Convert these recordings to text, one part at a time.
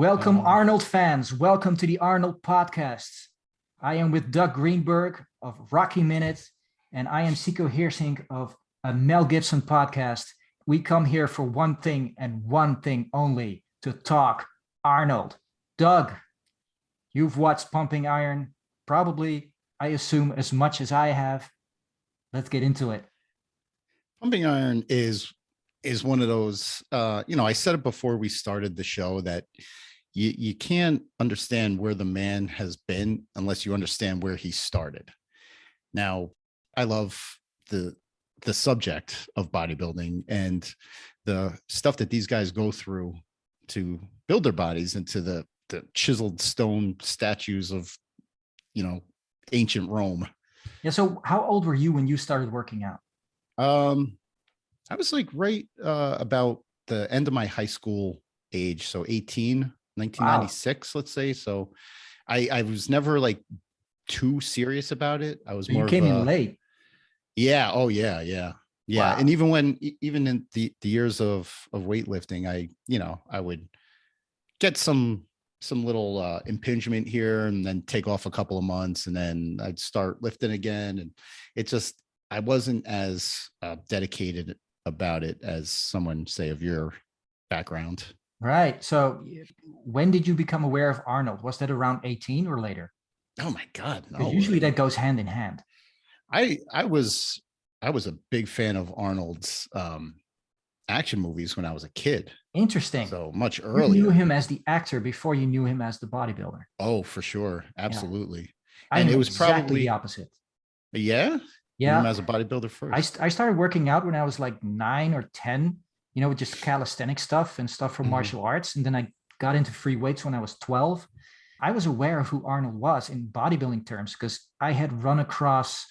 Welcome, Um, Arnold fans. Welcome to the Arnold Podcast. I am with Doug Greenberg of Rocky Minute, and I am Sicco Heersink of A Mel Gibson Podcast. We come here for one thing and one thing only, to talk Arnold. Doug, you've watched Pumping Iron, probably, I assume, as much as I have. Let's get into it. Pumping Iron is one of those, I said it before we started the show that you can't understand where the man has been unless you understand where he started. Now, I love the subject of bodybuilding and the stuff that these guys go through to build their bodies into the chiseled stone statues of, ancient Rome. Yeah, so how old were you when you started working out? I was like right about the end of my high school age. So 1996, let's say. So I was never like too serious about it. I was So more you came in late. Yeah. Oh yeah. Yeah. Yeah. Wow. And even in the years of weightlifting, I would get some little impingement here and then take off a couple of months and then I'd start lifting again. And it just, I wasn't as dedicated about it as someone, say, of your background. Right. So when did you become aware of Arnold? Was that around 18 or later? Oh my God. No. Because usually that goes hand in hand. I was a big fan of Arnold's action movies when I was a kid. Interesting. So much You earlier. knew him as the actor before you knew him as the bodybuilder. Oh, for sure. Absolutely. I And am it was exactly probably the opposite. Yeah. Yeah. Knew him as a bodybuilder first. I started working out when I was like 9 or 10, with just calisthenic stuff and stuff from martial arts. And then I got into free weights when I was 12. I was aware of who Arnold was in bodybuilding terms because I had run across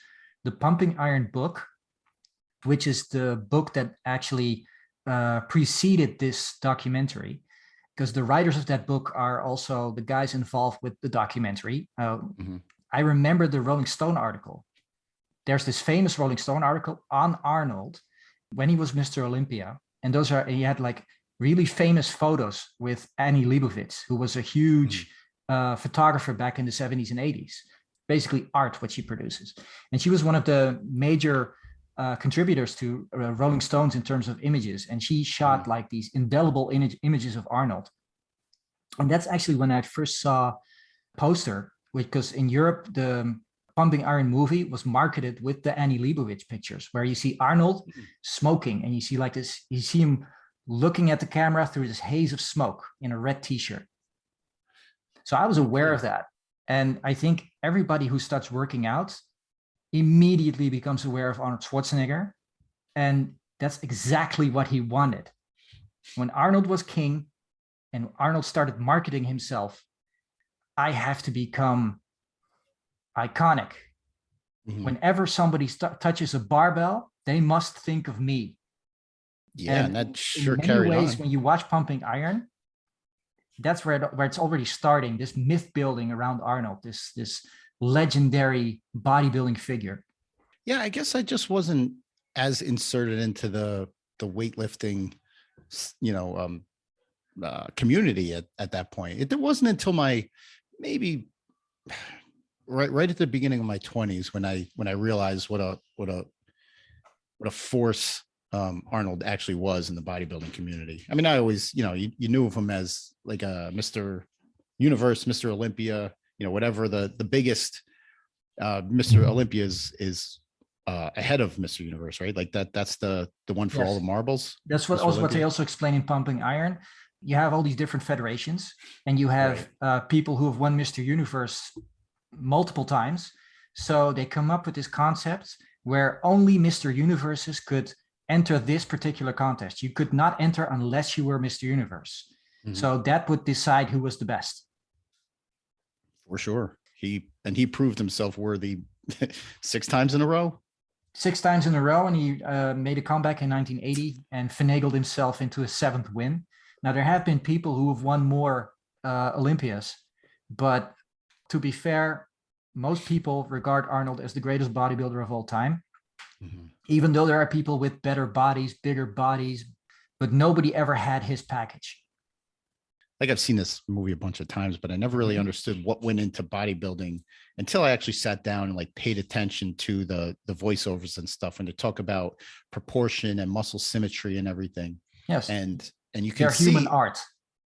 the Pumping Iron book, which is the book that actually preceded this documentary, because the writers of that book are also the guys involved with the documentary. I remember the Rolling Stone article. There's this famous Rolling Stone article on Arnold when he was Mr. Olympia. And he had like really famous photos with Annie Leibovitz, who was a huge photographer back in the 70s and 80s, basically art, what she produces. And she was one of the major contributors to Rolling Stones in terms of images. And she shot like these indelible images of Arnold. And that's actually when I first saw a poster, because in Europe, the Pumping Iron movie was marketed with the Annie Leibovitz pictures, where you see Arnold smoking and you see like this, you see him looking at the camera through this haze of smoke in a red t-shirt. So I was aware of that. And I think everybody who starts working out immediately becomes aware of Arnold Schwarzenegger. And that's exactly what he wanted. When Arnold was king and Arnold started marketing himself, I have to become iconic. Whenever somebody touches a barbell, they must think of me. Yeah, and that sure in carried many ways, on. when you watch Pumping Iron, that's where it's already starting, this myth building around Arnold, this legendary bodybuilding figure. Yeah, I guess I just wasn't as inserted into the weightlifting, community at that point. It wasn't until my maybe right at the beginning of my 20s when I realized what a force Arnold actually was in the bodybuilding community. I mean, I always, you knew of him as like a Mr. Universe, Mr. Olympia, whatever the biggest Mr. Olympia is ahead of Mr. Universe, right? Like that's the one for all the marbles. That's what they also explain in Pumping Iron. You have all these different federations, and you have people who have won Mr. Universe multiple times. So they come up with this concept where only Mr. Universes could enter this particular contest. You could not enter unless you were Mr. Universe. So that would decide who was the best. For sure. He proved himself worthy 6 times in a row. 6 times in a row, and he made a comeback in 1980 and finagled himself into a 7th win. Now, there have been people who have won more Olympias, but to be fair, most people regard Arnold as the greatest bodybuilder of all time, even though there are people with better bodies, bigger bodies, but nobody ever had his package. like I've seen this movie a bunch of times, but I never really understood what went into bodybuilding until I actually sat down and like paid attention to the voiceovers and stuff when they talk about proportion and muscle symmetry and everything. Yes. And you can They're see human art.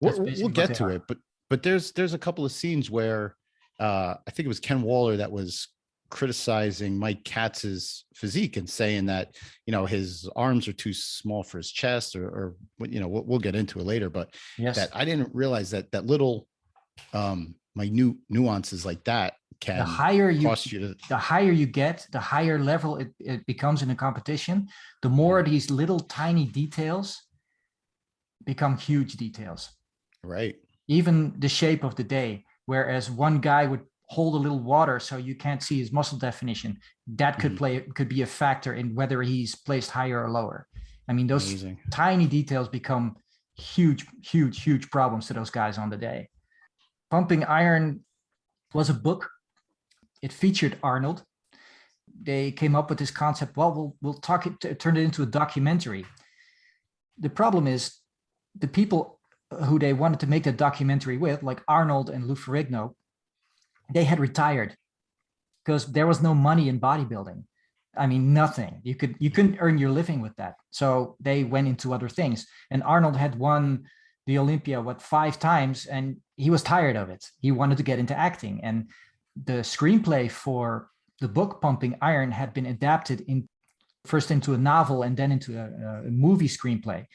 we'll get to it, but there's a couple of scenes where I think it was Ken Waller that was criticizing Mike Katz's physique and saying that, you know, his arms are too small for his chest or you know, we'll get into it later, but that I didn't realize that little minute nuances like that can cost you the higher you get, the higher level it becomes in a competition, the more these little tiny details become huge details. Right. Even the shape of the day, whereas one guy would hold a little water so you can't see his muscle definition, that could be a factor in whether he's placed higher or lower. I mean, those tiny details become huge problems to those guys on the day. Pumping Iron was a book. It featured Arnold. They came up with this concept. Well, we'll turn it into a documentary. The problem is the people who they wanted to make the documentary with, like Arnold and Lou Ferrigno, they had retired because there was no money in bodybuilding. I mean, nothing. You couldn't earn your living with that. So they went into other things. And Arnold had won the Olympia 5 times, and he was tired of it. He wanted to get into acting. And the screenplay for the book Pumping Iron had been adapted first into a novel and then into a movie screenplay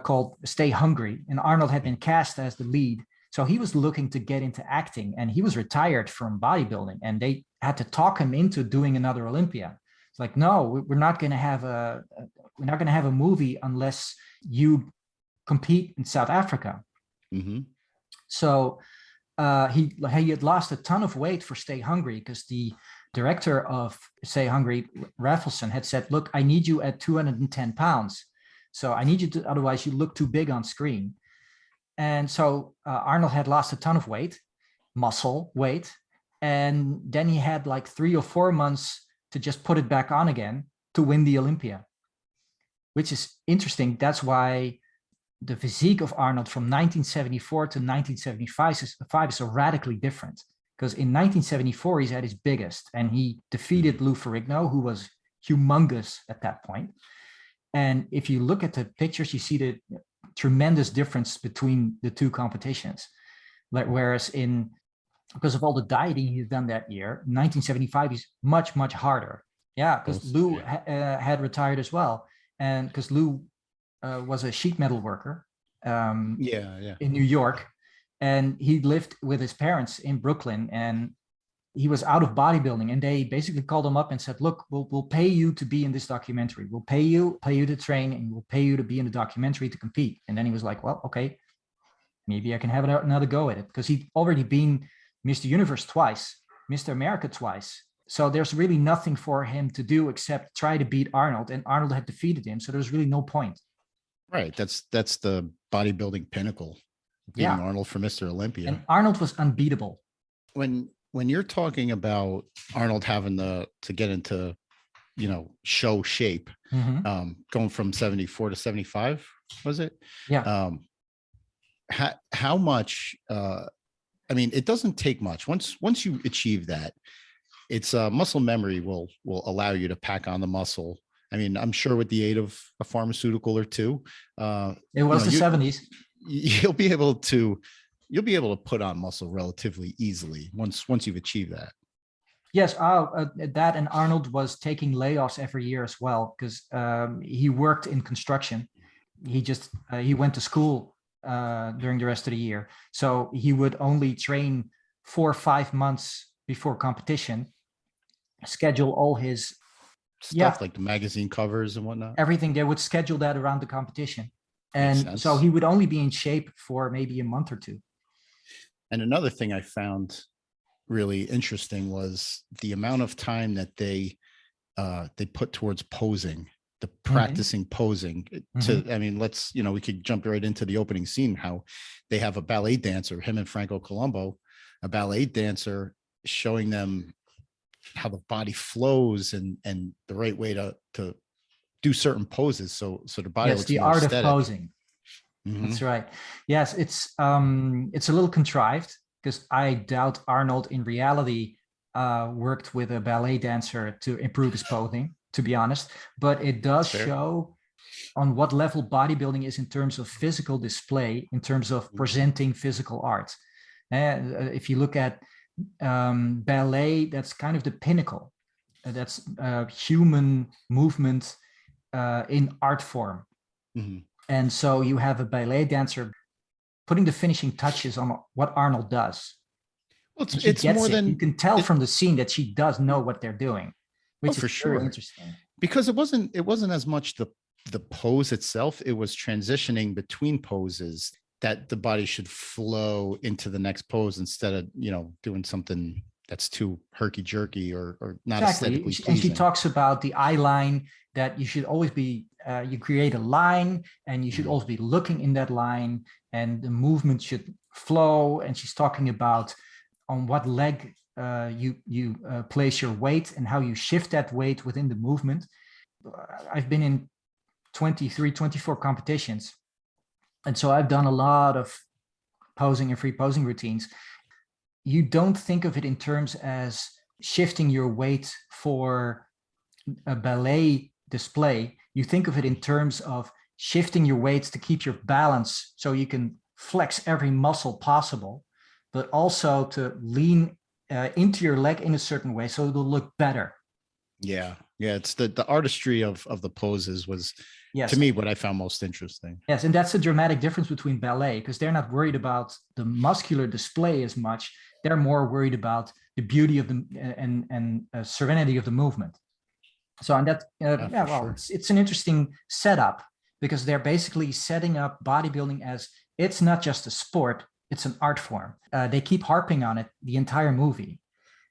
called Stay Hungry. And Arnold had been cast as the lead. So he was looking to get into acting, and he was retired from bodybuilding, and they had to talk him into doing another Olympia. It's like, no, we're not going to have a movie unless you compete in South Africa. Mm-hmm. So he had lost a ton of weight for Stay Hungry because the director of Stay Hungry, Raffleson, had said, look, I need you at 210 pounds. So I need you to, otherwise you look too big on screen. And so Arnold had lost a ton of muscle weight. And then he had like 3 or 4 months to just put it back on again to win the Olympia, which is interesting. That's why the physique of Arnold from 1974 to 1975 is so radically different. Because in 1974, he's at his biggest, and he defeated Lou Ferrigno, who was humongous at that point. And if you look at the pictures, you see the tremendous difference between the two competitions. Whereas because of all the dieting he's done that year, 1975 is much harder. Yeah, because Lou had retired as well, and because Lou was a sheet metal worker in New York, and he lived with his parents in Brooklyn, and he was out of bodybuilding, and they basically called him up and said, look, we'll pay you to be in this documentary. We'll pay you to train, and we'll pay you to be in the documentary to compete. And then he was like, well, okay, maybe I can have another go at it, because he'd already been Mr. Universe twice, Mr. America twice. So there's really nothing for him to do except try to beat Arnold, and Arnold had defeated him. So there's really no point. Right. That's the bodybuilding pinnacle, being Arnold for Mr. Olympia. And Arnold was unbeatable. When you're talking about Arnold having to get into, you know, show shape, going from 74 to 75, was it? Yeah. How much, I mean, it doesn't take much. Once you achieve that, it's muscle memory will allow you to pack on the muscle. I mean, I'm sure with the aid of a pharmaceutical or two, it was the 70s. You'll be able to put on muscle relatively easily once you've achieved that. Yes, that, and Arnold was taking layoffs every year as well, because he worked in construction. He went to school during the rest of the year, so he would only train 4 or 5 months before competition, schedule all his stuff like the magazine covers and whatnot. Everything, they would schedule that around the competition, and so he would only be in shape for maybe a month or two. And another thing I found really interesting was the amount of time that they put towards posing, the practicing posing. I mean, we could jump right into the opening scene, how they have a ballet dancer, him and Franco Colombo, a ballet dancer, showing them how the body flows and the right way to do certain poses. So the body looks the more art aesthetic. of posing. That's right. Yes, it's a little contrived because I doubt Arnold in reality worked with a ballet dancer to improve his posing, to be honest. But it does show on what level bodybuilding is in terms of physical display, in terms of presenting physical art. If you look at ballet, that's kind of the pinnacle. That's human movement in art form. Mm-hmm. And so you have a ballet dancer putting the finishing touches on what Arnold does. Well, it's more than you can tell from the scene that she does know what they're doing, which is very interesting. Because it wasn't as much the pose itself; it was transitioning between poses that the body should flow into the next pose instead of doing something that's too herky jerky or not aesthetically pleasing. And she talks about the eye line, that you should always be you create a line and you should always be looking in that line, and the movement should flow. And she's talking about on what leg you place your weight and how you shift that weight within the movement. I've been in 23, 24 competitions. And so I've done a lot of posing and free posing routines. You don't think of it in terms as shifting your weight for a ballet display. You think of it in terms of shifting your weights to keep your balance so you can flex every muscle possible, but also to lean into your leg in a certain way so it'll look better. Yeah. It's the artistry of the poses was, to me, what I found most interesting. Yes, and that's a dramatic difference between ballet, because they're not worried about the muscular display as much. They're more worried about the beauty of the and serenity of the movement. So, and that, it's an interesting setup, because they're basically setting up bodybuilding as it's not just a sport, it's an art form. They keep harping on it the entire movie,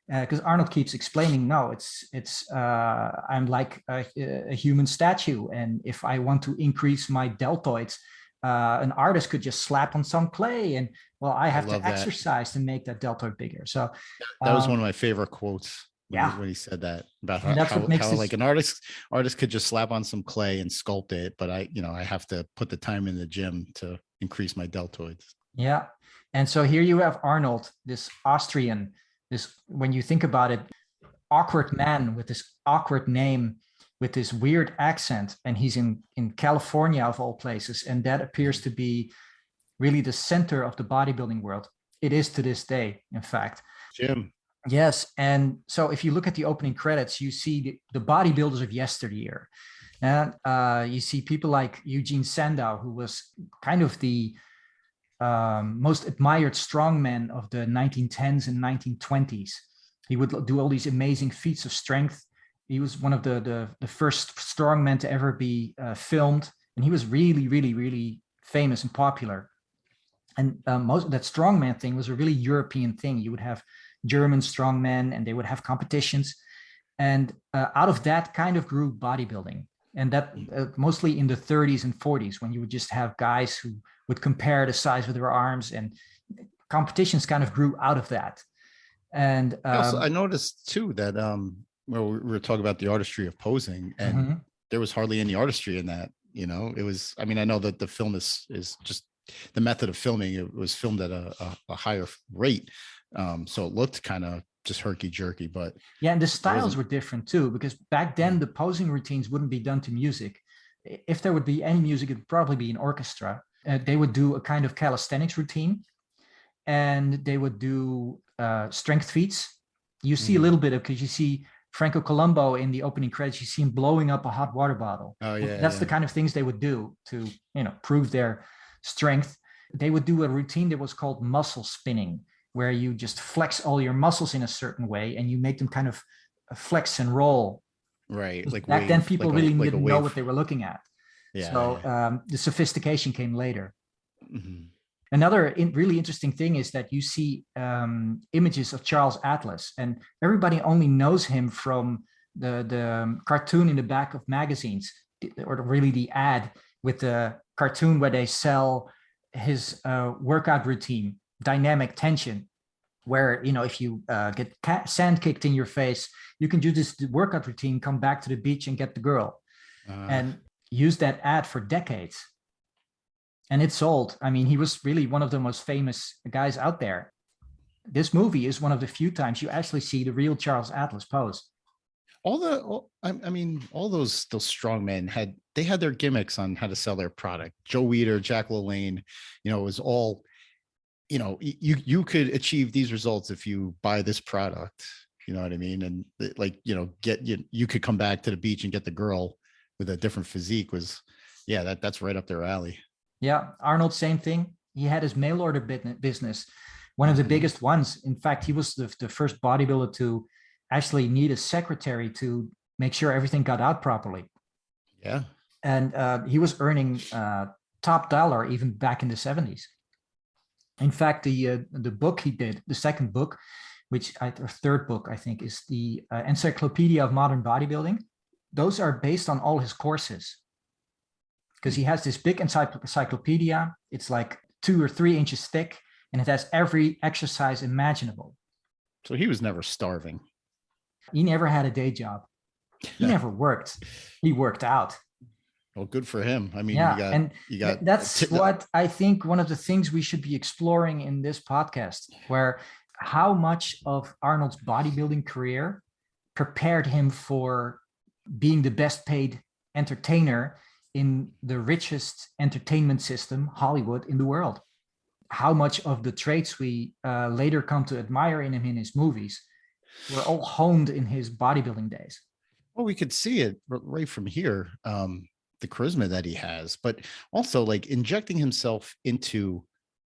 because Arnold keeps explaining, no, I'm like a human statue, and if I want to increase my deltoids, an artist could just slap on some clay, and I have to exercise to make that deltoid bigger. So that was one of my favorite quotes. When he said that about how like an artist could just slap on some clay and sculpt it, but I have to put the time in the gym to increase my deltoids. Yeah. And so here you have Arnold, this Austrian, when you think about it, awkward man with this awkward name, with this weird accent, and he's in California of all places, and that appears to be really the center of the bodybuilding world. It is to this day, in fact. Jim. Yes. And so if you look at the opening credits, you see the bodybuilders of yesteryear. And you see people like Eugene Sandow, who was kind of the most admired strongman of the 1910s and 1920s. He would do all these amazing feats of strength. He was one of the first strongmen to ever be filmed. And he was really, really, really famous and popular. And most of that strongman thing was a really European thing. You would have German strongmen, and they would have competitions. And out of that kind of grew bodybuilding. And that mostly in the 30s and 40s, when you would just have guys who would compare the size of their arms, and competitions kind of grew out of that. And also, I noticed too that we were talking about the artistry of posing, and there was hardly any artistry in that. It was, I know that the film is just the method of filming. It was filmed at a higher rate. So it looked kind of just herky jerky, but and the styles were different too, because back then the posing routines wouldn't be done to music. If there would be any music, it would probably be an orchestra. They would do a kind of calisthenics routine, and they would do strength feats. You see a little bit of, because you see Franco Columbo in the opening credits, you see him blowing up a hot water bottle. Oh yeah, that's the kind of things they would do to prove their strength. They would do a routine that was called muscle spinning, where you just flex all your muscles in a certain way, and you make them kind of flex and roll. Right. Like back then, people really didn't know what they were looking at. Yeah. So the sophistication came later. Mm-hmm. Another really interesting thing is that you see images of Charles Atlas, and everybody only knows him from the cartoon in the back of magazines, or really the ad with the cartoon where they sell his workout routine, Dynamic Tension, where if you get sand kicked in your face, you can do this workout routine, come back to the beach and get the girl, and use that ad for decades. And it sold. I mean, he was really one of the most famous guys out there. This movie is one of the few times you actually see the real Charles Atlas pose. I mean, all those strong men had their gimmicks on how to sell their product. Joe Weider, Jack LaLanne, it was all, you could achieve these results if you buy this product. You know what I mean? And like, you could come back to the beach and get the girl with a different physique that's right up their alley. Yeah. Arnold, same thing. He had his mail order business, one of the biggest ones. In fact, he was the first bodybuilder to actually need a secretary to make sure everything got out properly. Yeah. And he was earning top dollar even back in the 70s. In fact, the book he did, the second book, or third book, I think, is the Encyclopedia of Modern Bodybuilding. Those are based on all his courses. Because he has this big encyclopedia. It's like 2 or 3 inches thick, and it has every exercise imaginable. So he was never starving. He never had a day job. He never worked. He worked out. Well, good for him. I mean, that's what I think one of the things we should be exploring in this podcast, where how much of Arnold's bodybuilding career prepared him for being the best paid entertainer in the richest entertainment system, Hollywood, in the world. How much of the traits we later come to admire in him in his movies were all honed in his bodybuilding days. Well, we could see it right from here, the charisma that he has, but also like injecting himself into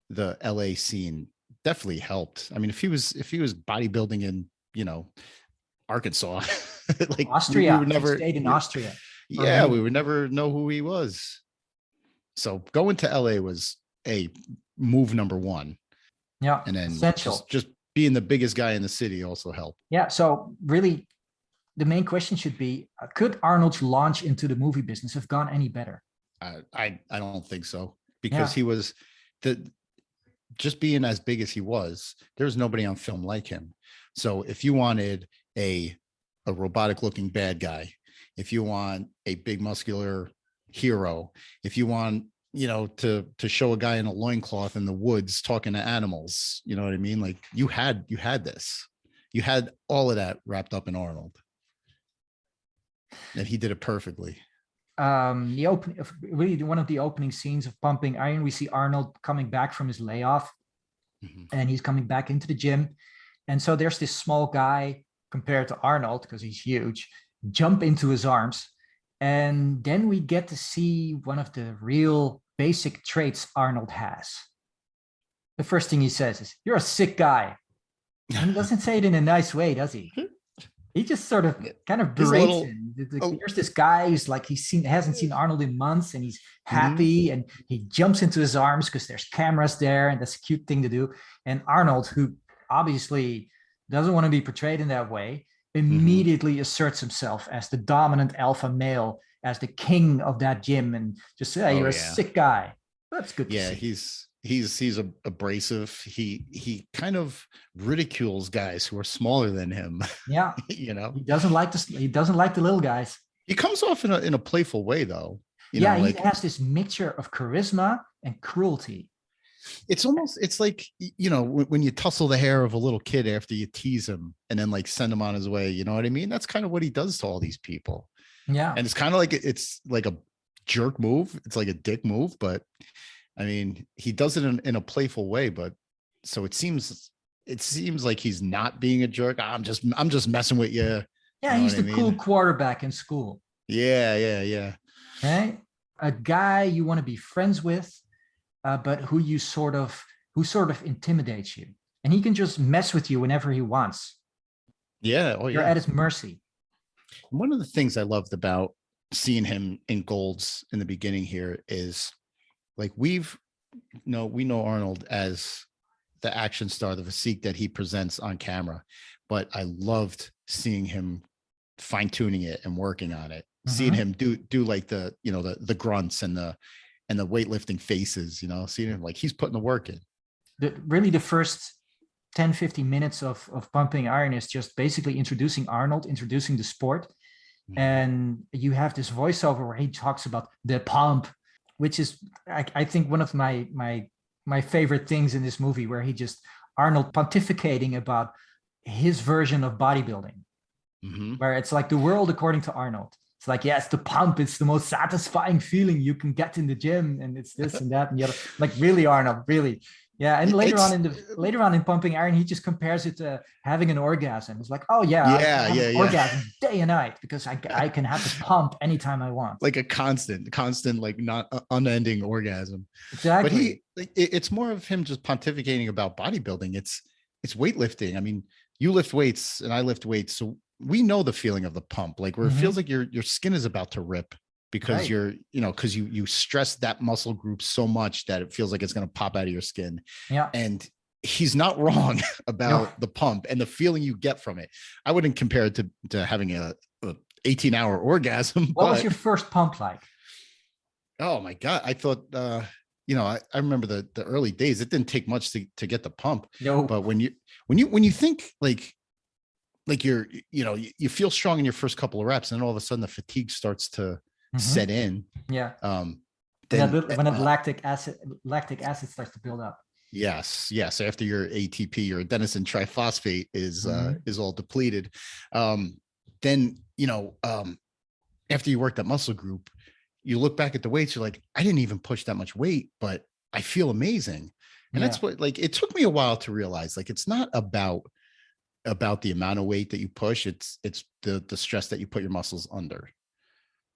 the LA scene definitely helped. I mean, if he was bodybuilding in, Arkansas, like Austria, we would never stayed in Austria. Yeah, we would never know who he was. So going to LA was a move number one. Yeah, and then essential. Just being the biggest guy in the city also helped. Yeah, so really, the main question should be: could Arnold's launch into the movie business have gone any better? I don't think so, because he was just being as big as he was. There's nobody on film like him. So if you wanted a robotic looking bad guy, if you want a big muscular hero, if you want, to show a guy in a loincloth in the woods talking to animals, you know what I mean? Like you had all of that wrapped up in Arnold. And he did it perfectly. The opening, really one of the opening scenes of Pumping Iron, we see Arnold coming back from his layoff, and he's coming back into the gym. And so there's this small guy compared to Arnold, because he's huge, jump into his arms. And then we get to see one of the real basic traits Arnold has. The first thing he says is, "You're a sick guy." And he doesn't say it in a nice way, does he? He just sort of kind of berates him. There's this guy who's like, hasn't seen Arnold in months, and he's happy, and he jumps into his arms because there's cameras there, and that's a cute thing to do. And Arnold, who obviously doesn't want to be portrayed in that way, immediately asserts himself as the dominant alpha male, as the king of that gym, and just say, "You're a sick guy." That's good to see. He's abrasive. He kind of ridicules guys who are smaller than him. Yeah. He doesn't like the little guys. He comes off in a playful way, though. He has this mixture of charisma and cruelty. It's like, when you tussle the hair of a little kid after you tease him and then like send him on his way, you know what I mean? That's kind of what he does to all these people. Yeah. And it's kind of like, it's like a jerk move. It's like a dick move, but I mean, he does it in a playful way, but so it seems like he's not being a jerk. I'm just messing with you. Yeah. He's the cool quarterback in school. Yeah. Okay. A guy you want to be friends with, but who sort of intimidates you, and he can just mess with you whenever he wants. Yeah. Oh, You're at his mercy. One of the things I loved about seeing him in Golds in the beginning here is like we know Arnold as the action star, the physique that he presents on camera, but I loved seeing him fine tuning it and working on it, seeing him do like the grunts and the weightlifting faces, seeing him like he's putting the work in. The first 10-15 minutes of Pumping Iron is just basically introducing Arnold, introducing the sport. And you have this voiceover where he talks about the pump, which is, I think, one of my favorite things in this movie, where Arnold pontificating about his version of bodybuilding, where it's like the world according to Arnold. It's like, yes, the pump, it's the most satisfying feeling you can get in the gym, and it's this and that and the other. Like, really, Arnold, really. Yeah, and later on in Pumping Iron, he just compares it to having an orgasm. It's like, oh yeah, I have an orgasm day and night, because I can have the pump anytime I want. Like a constant, like not unending orgasm. Exactly. But it's more of him just pontificating about bodybuilding. It's weightlifting. I mean, you lift weights and I lift weights, so we know the feeling of the pump, like where it feels like your skin is about to rip, because because you stress that muscle group so much that it feels like it's going to pop out of your skin. Yeah. And he's not wrong about the pump and the feeling you get from it. I wouldn't compare it to having a 18-hour orgasm. What was your first pump like? Oh my God. I thought, I remember the early days, it didn't take much to get the pump. No. But when you think like you feel strong in your first couple of reps, and then all of a sudden the fatigue starts to set in. Yeah. Then when the lactic acid starts to build up. Yes. After your ATP, your adenosine triphosphate is all depleted. Then after you work that muscle group, you look back at the weights, you're like, I didn't even push that much weight, but I feel amazing. And that's what, like, it took me a while to realize, like, it's not about the amount of weight that you push. It's the stress that you put your muscles under.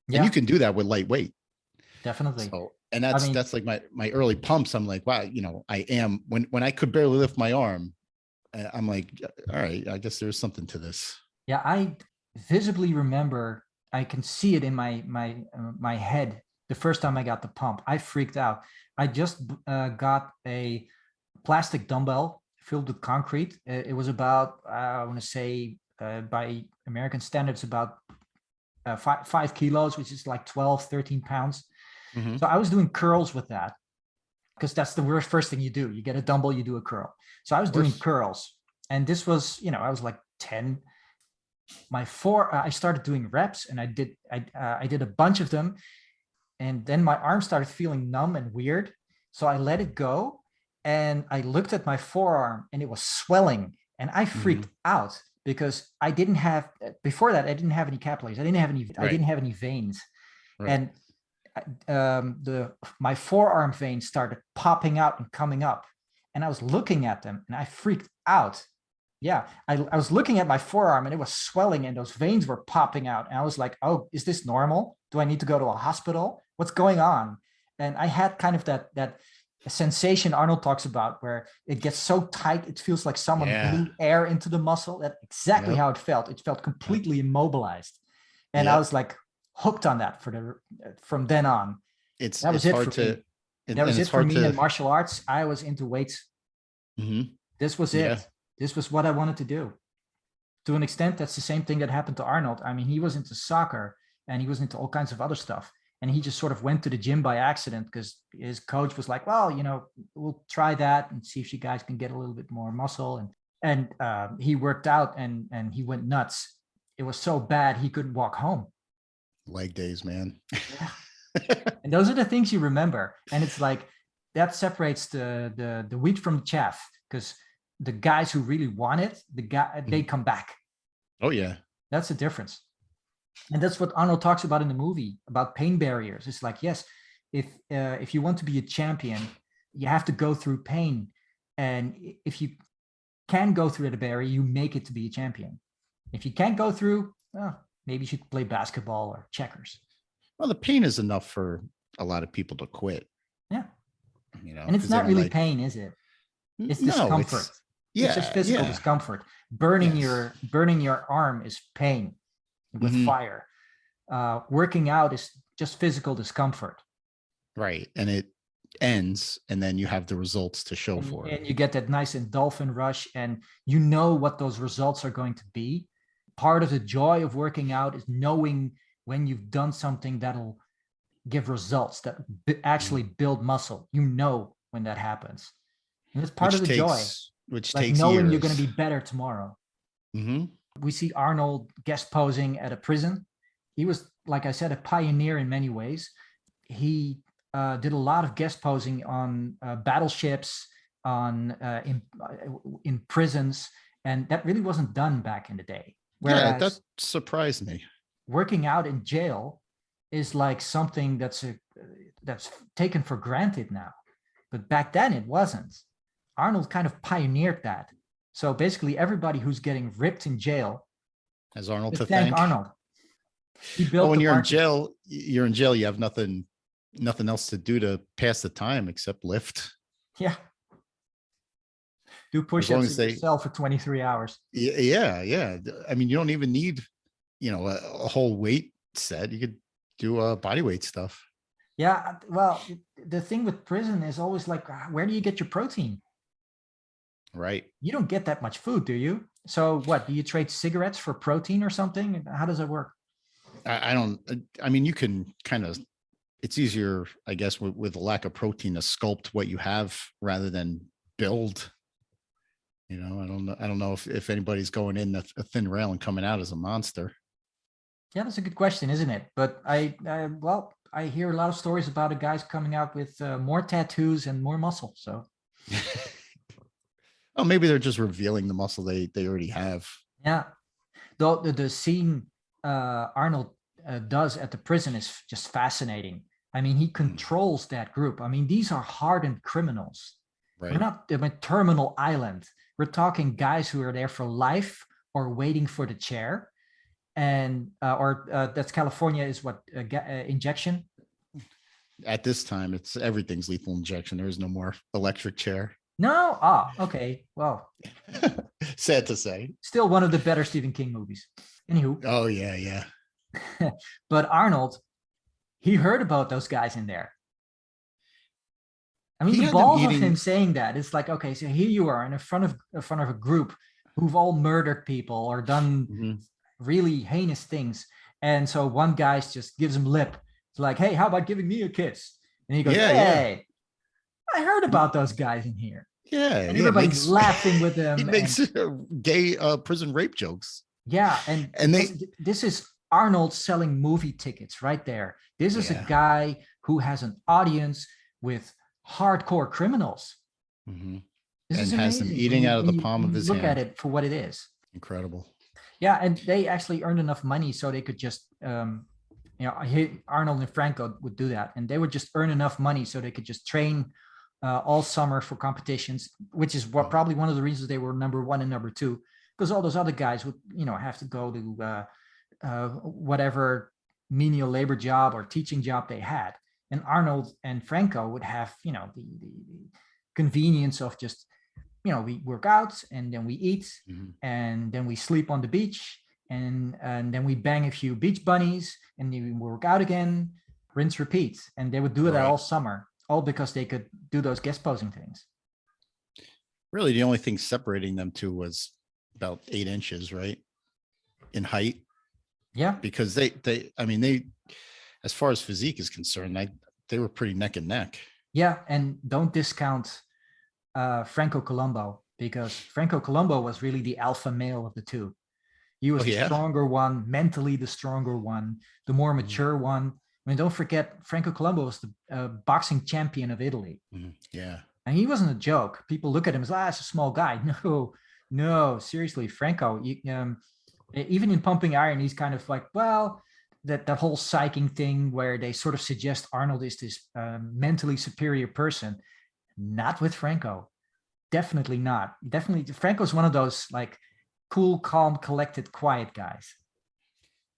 Yeah. And you can do that with light weight. Definitely. So, and that's like my early pumps. I'm like, wow, I am, when I could barely lift my arm, I'm like, all right, I guess there's something to this. Yeah. I visibly remember, I can see it in my head. The first time I got the pump, I freaked out. I just got a plastic dumbbell filled with concrete. It was about, I want to say, by American standards, about 5 kilos, which is like 12, 13 pounds. So I was doing curls with that, because that's the first thing you do. You get a dumbbell, you do a curl. So I was doing curls, and this was, I was like 10. I started doing reps, and I did a bunch of them, and then my arm started feeling numb and weird. So I let it go, and I looked at my forearm, and it was swelling, and I freaked out, because before that I didn't have any capillaries. I didn't have any veins. Right. And my forearm veins started popping out and coming up, and I was looking at them, and I freaked out. Yeah, I was looking at my forearm, and it was swelling, and those veins were popping out, and I was like, oh, is this normal? Do I need to go to a hospital? What's going on? And I had kind of that sensation Arnold talks about, where it gets so tight, it feels like someone blew air into the muscle. That's exactly how it felt. It felt completely immobilized. And I was like hooked on that from then on. That was it for me in martial arts. I was into weights. This was it. Yeah. This was what I wanted to do. To an extent, that's the same thing that happened to Arnold. I mean, he was into soccer, and he was into all kinds of other stuff. And he just sort of went to the gym by accident, because his coach was like, well, we'll try that and see if you guys can get a little bit more muscle. And he worked out, and he went nuts. It was so bad, he couldn't walk home. Leg days, man. And those are the things you remember. And it's like, that separates the wheat from the chaff, because the guys who really want it, they come back. Oh yeah. That's the difference. And that's what Arnold talks about in the movie, about pain barriers. It's like, yes, if you want to be a champion, you have to go through pain. And if you can go through the barrier, you make it to be a champion. If you can't go through, well, maybe you should play basketball or checkers. Well, the pain is enough for a lot of people to quit. Yeah. And it's not really pain, is it? It's discomfort. It's just physical discomfort. Burning your arm is pain with fire. Working out is just physical discomfort. Right. And it ends, and then you have the results to show for it. And you get that nice endorphin rush, and you know what those results are going to be. Part of the joy of working out is knowing when you've done something that'll give results, that actually build muscle. You know when that happens. And it's part of the joy. Which like takes knowing years. You're going to be better tomorrow. We see Arnold guest posing at a prison. He was, like I said, a pioneer in many ways. He did a lot of guest posing on battleships, on in prisons, and that really wasn't done back in the day. Whereas that surprised me. Working out in jail is like something that's taken for granted now, but back then it wasn't. Arnold kind of pioneered that. So basically, everybody who's getting ripped in jail has Arnold to thank thank. Arnold. He built. When you're in jail, you have nothing else to do to pass the time except lift. Yeah. Do push-ups in yourself for 23 hours. Yeah. I mean, you don't even need, a whole weight set. You could do body weight stuff. Yeah. Well, the thing with prison is always like, where do you get your protein? Right. You don't get that much food, do you? So what, do you trade cigarettes for protein or something? How does it work? I don't, I mean, you can kind of, it's easier, I guess, with the lack of protein to sculpt what you have rather than build. I don't know if anybody's going in a thin rail and coming out as a monster. Yeah, that's a good question, isn't it? But I hear a lot of stories about the guys coming out with more tattoos and more muscle. So, oh, maybe they're just revealing the muscle they already have. Yeah, the scene Arnold does at the prison is just fascinating. I mean, he controls that group. I mean, these are hardened criminals. Right. We're not a terminal island. We're talking guys who are there for life or waiting for the chair. And that's California is what injection. At this time, everything's lethal injection. There is no more electric chair. No. Okay. Well, sad to say. Still one of the better Stephen King movies. Anywho. Oh yeah. But Arnold, he heard about those guys in there. I mean, the balls of him saying that, it's like, okay, so here you are in front of a group who've all murdered people or done really heinous things. And so one guy just gives him lip. It's like, hey, how about giving me a kiss? And he goes, hey, I heard about those guys in here. Yeah. And everybody's laughing with him. He makes gay prison rape jokes. Yeah. And this is Arnold selling movie tickets right there. This is a guy who has an audience with hardcore criminals. And has them eating out of the palm of his hand. Look at it for what it is. Incredible. Yeah, and they actually earned enough money so they could just, Arnold and Franco would do that, and they would just earn enough money so they could just train all summer for competitions, which is probably one of the reasons they were number one and number two, because all those other guys would, have to go to whatever menial labor job or teaching job they had. And Arnold and Franco would have, the convenience of just, we work out and then we eat and then we sleep on the beach and then we bang a few beach bunnies and then we work out again, rinse, repeat. And they would do that all summer, all because they could do those guest posing things. Really, the only thing separating them two was about 8 inches, right? In height. Yeah. Because they as far as physique is concerned, they were pretty neck and neck. Yeah, and don't discount Franco Colombo, because Franco Colombo was really the alpha male of the two. He was the stronger one, mentally the stronger one, the more mature one. I mean, don't forget, Franco Colombo was the boxing champion of Italy. Yeah. And he wasn't a joke. People look at him as, it's a small guy. No, seriously, Franco, even in Pumping Iron, he's kind of like, well, that whole psyching thing where they sort of suggest Arnold is this mentally superior person. Not with Franco. Definitely not. Definitely. Franco's one of those like cool, calm, collected, quiet guys.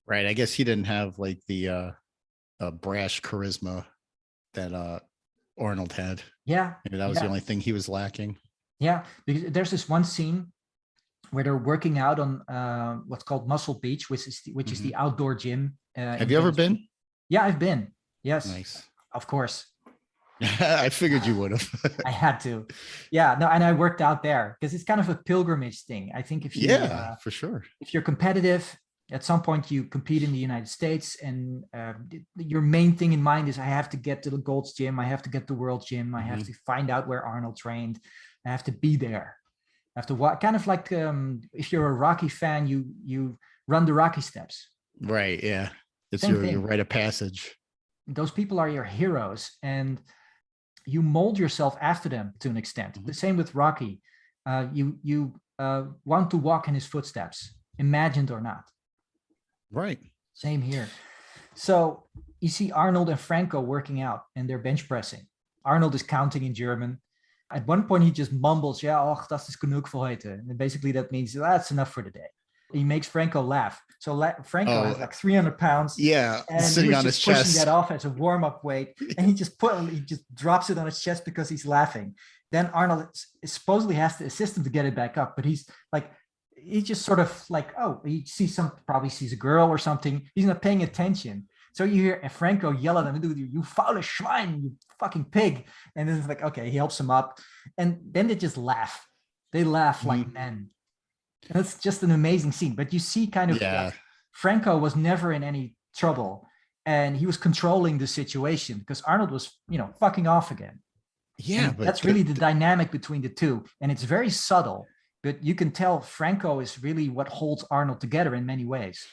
Right. I guess he didn't have like the brash charisma that Arnold had. Yeah. Maybe that was the only thing he was lacking. Yeah. Because there's this one scene where they're working out on what's called Muscle Beach, which is the outdoor gym. Have you ever been? Yeah, I've been. Yes. Nice. Of course. I figured you would have. I had to. Yeah. No, and I worked out there because it's kind of a pilgrimage thing. I think if you for sure. If you're competitive, at some point you compete in the United States, and your main thing in mind is I have to get to the Gold's Gym, I have to get to World Gym, I have to find out where Arnold trained, I have to be there. I have to walk, kind of like if you're a Rocky fan, you run the Rocky steps. Right. Yeah. It's your rite of passage. Those people are your heroes, and you mold yourself after them to an extent. The same with Rocky. You want to walk in his footsteps, imagined or not. Right. Same here. So you see Arnold and Franco working out, and they're bench pressing. Arnold is counting in German. At one point, he just mumbles, "Ja, och, das ist genug für heute." And basically, that means that's enough for today. He makes Franco laugh. So Franco has like 300 pounds. Yeah, and sitting on his chest. Pushing that off as a warm-up weight, and he just drops it on his chest because he's laughing. Then Arnold supposedly has to assist him to get it back up, but he's like, he just sort of like, oh, he probably sees a girl or something. He's not paying attention. So you hear Franco yell at him, "You faule Schwein, you fucking pig." And then it's like, okay, he helps him up. And then they just laugh. They laugh like men. And it's just an amazing scene. But you see kind of Franco was never in any trouble. And he was controlling the situation because Arnold was, fucking off again. Yeah. But that's really the dynamic between the two. And it's very subtle. But you can tell Franco is really what holds Arnold together in many ways.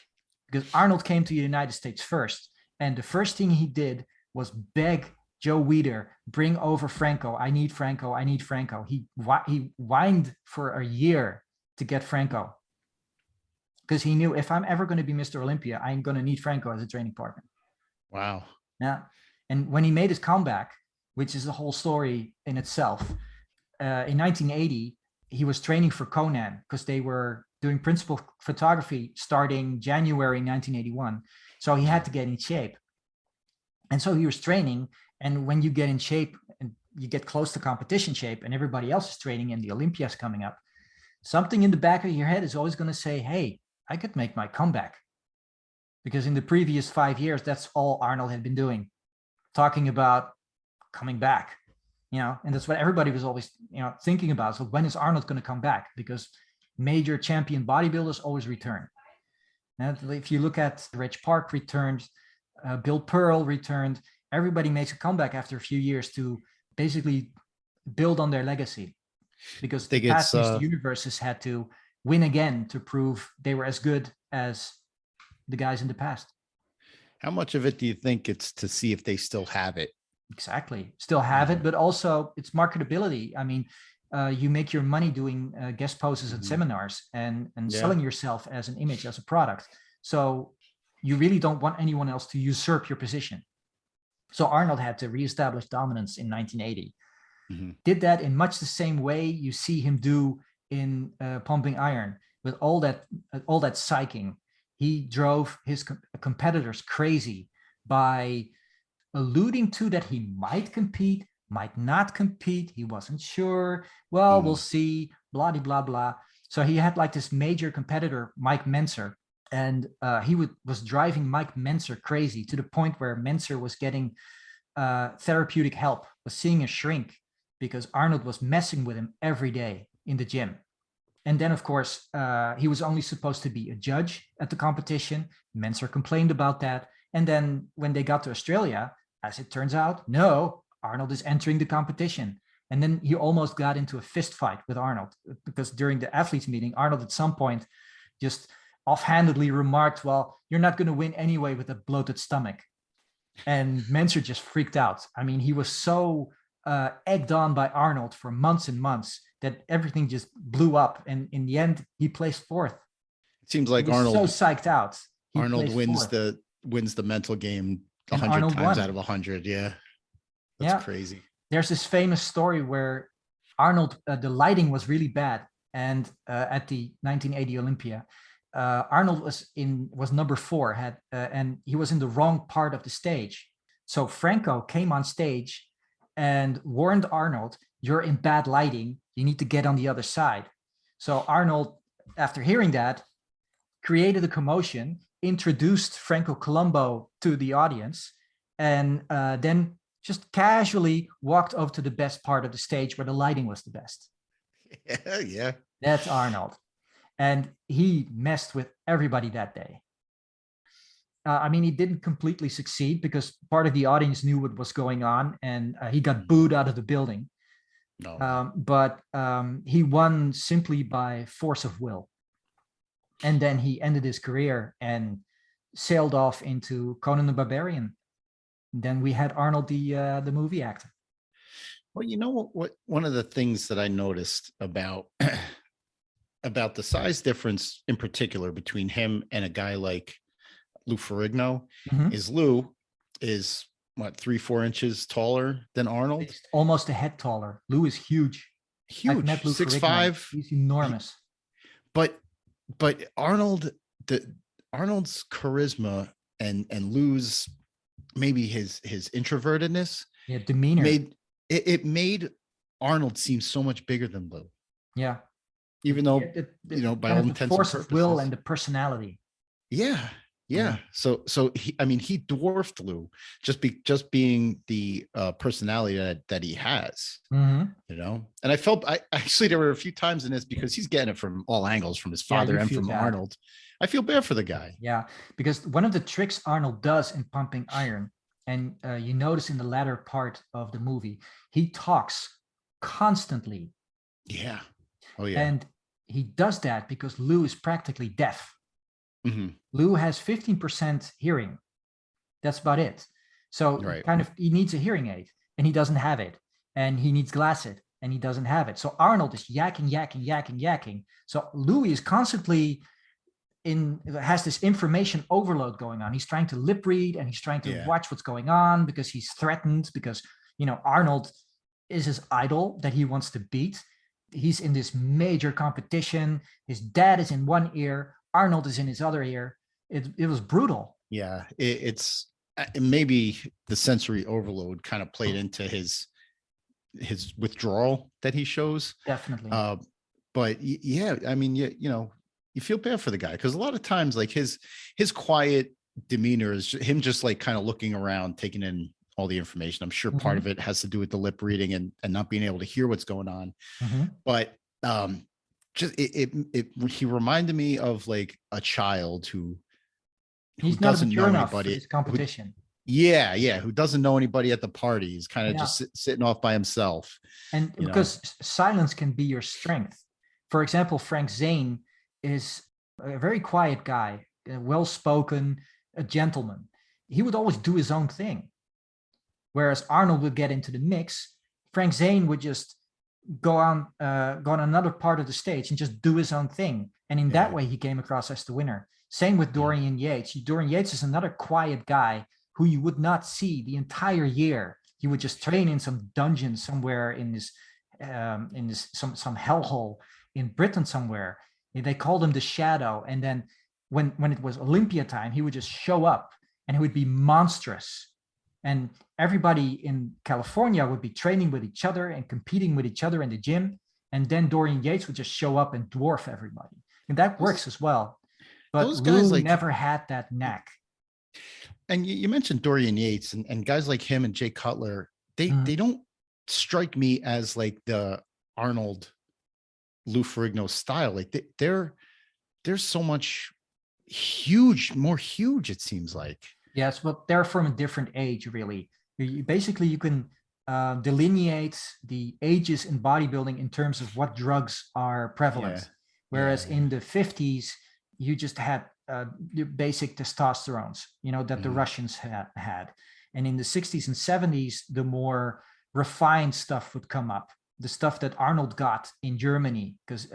Because Arnold came to the United States first. And the first thing he did was beg Joe Weider, bring over Franco. I need Franco. I need Franco. He whined for a year to get Franco. Because he knew, if I'm ever going to be Mr. Olympia, I'm going to need Franco as a training partner. Wow. Yeah. And when he made his comeback, which is a whole story in itself, in 1980, he was training for Conan because they were doing principal photography starting January 1981. So he had to get in shape. And so he was training. And when you get in shape and you get close to competition shape and everybody else is training and the Olympia's coming up, something in the back of your head is always going to say, hey, I could make my comeback. Because in the previous 5 years, that's all Arnold had been doing, talking about coming back, and that's what everybody was always, thinking about. So when is Arnold going to come back? Because major champion bodybuilders always return. Now, if you look at Reg Park returned, Bill Pearl returned, everybody makes a comeback after a few years to basically build on their legacy. Because the past Mr. Universes had to win again to prove they were as good as the guys in the past. How much of it do you think it's to see if they still have it? Exactly. Still have it, but also it's marketability. I mean, you make your money doing guest poses at seminars and selling yourself as an image, as a product. So you really don't want anyone else to usurp your position. So Arnold had to reestablish dominance in 1980. Did that in much the same way you see him do in Pumping Iron, with all that psyching. He drove his competitors crazy by alluding to that he might compete, might not compete. He wasn't sure. Well, we'll see, blah, blah, blah. So he had like this major competitor, Mike Menser, and he was driving Mike Menser crazy to the point where Menser was getting therapeutic help, was seeing a shrink because Arnold was messing with him every day in the gym. And then, of course, he was only supposed to be a judge at the competition. Menser complained about that. And then when they got to Australia, as it turns out, no, Arnold is entering the competition. And then he almost got into a fist fight with Arnold because during the athletes meeting, Arnold at some point just offhandedly remarked, well, you're not going to win anyway with a bloated stomach. And Menser just freaked out. I mean, he was so egged on by Arnold for months and months that everything just blew up. And in the end, he placed fourth. It seems like Arnold so psyched out. Arnold wins the mental game 100 times out of 100. Yeah. That's crazy. There's this famous story where Arnold, the lighting was really bad. And at the 1980 Olympia, Arnold was number 4, and he was in the wrong part of the stage. So Franco came on stage and warned Arnold, you're in bad lighting. You need to get on the other side. So Arnold, after hearing that, created a commotion, introduced Franco Colombo to the audience, and then just casually walked over to the best part of the stage where the lighting was the best. Yeah. That's Arnold. And he messed with everybody that day. I mean, he didn't completely succeed because part of the audience knew what was going on, and he got booed out of the building. No. But he won simply by force of will. And then he ended his career and sailed off into Conan the Barbarian. Then we had Arnold, the movie actor. Well, you know what one of the things that I noticed about about the size difference in particular between him and a guy like Lou Ferrigno Mhm. is Lou is what 3-4 inches taller than Arnold. It's almost a head taller. Lou is huge. I've met Huge, Lou Ferrigno. 6'5". He's enormous. But Arnold's charisma and Lou's maybe his introvertedness Demeanor. made Arnold seem so much bigger than Lou. Yeah. Even though by all intents and force purposes, of will and the personality. Yeah. So he dwarfed Lou just being the personality that he has. Mm-hmm. And I actually there were a few times in this because he's getting it from all angles, from his father and from Arnold. I feel bad for the guy. Yeah, because one of the tricks Arnold does in pumping iron, and you notice in the latter part of the movie, he talks constantly. Yeah. Oh yeah. And he does that because Lou is practically deaf. Mm-hmm. Lou has 15% hearing. That's about it. So he needs a hearing aid, and he doesn't have it. And he needs glasses, and he doesn't have it. So Arnold is yakking. So Lou is constantly has this information overload going on. He's trying to lip read, and he's trying to watch what's going on because he's threatened, because Arnold is his idol that he wants to beat. He's in this major competition. His dad is in one ear, Arnold is in his other ear. It was brutal. Yeah, it's maybe the sensory overload kind of played into his withdrawal that he shows. Definitely. But yeah, I mean, you feel bad for the guy because a lot of times, like his quiet demeanor is him just like kind of looking around, taking in all the information. I'm sure part of it has to do with the lip reading and not being able to hear what's going on. But just he reminded me of like a child who doesn't know anybody. His competition. Who doesn't know anybody at the party. He's kind of just sitting off by himself. And because silence can be your strength. For example, Frank Zane is a very quiet guy, well-spoken, a gentleman. He would always do his own thing. Whereas Arnold would get into the mix, Frank Zane would just go on another part of the stage and just do his own thing. And in that way, he came across as the winner. Same with Dorian Yates. Dorian Yates is another quiet guy who you would not see the entire year. He would just train in some dungeon somewhere in this some hellhole in Britain somewhere. They called him the Shadow. And then when it was Olympia time, he would just show up and he would be monstrous. And everybody in California would be training with each other and competing with each other in the gym. And then Dorian Yates would just show up and dwarf everybody. And that works as well. But those guys never had that knack. And you mentioned Dorian Yates and guys like him and Jay Cutler. They don't strike me as like the Arnold Lou Ferrigno style. Like they're so much more huge, it seems like. Yes, but they're from a different age, really. You can delineate the ages in bodybuilding in terms of what drugs are prevalent. Whereas in the 50s, you just had the basic testosterones, that the Russians had. And in the 60s and 70s, the more refined stuff would come up. The stuff that Arnold got in Germany, because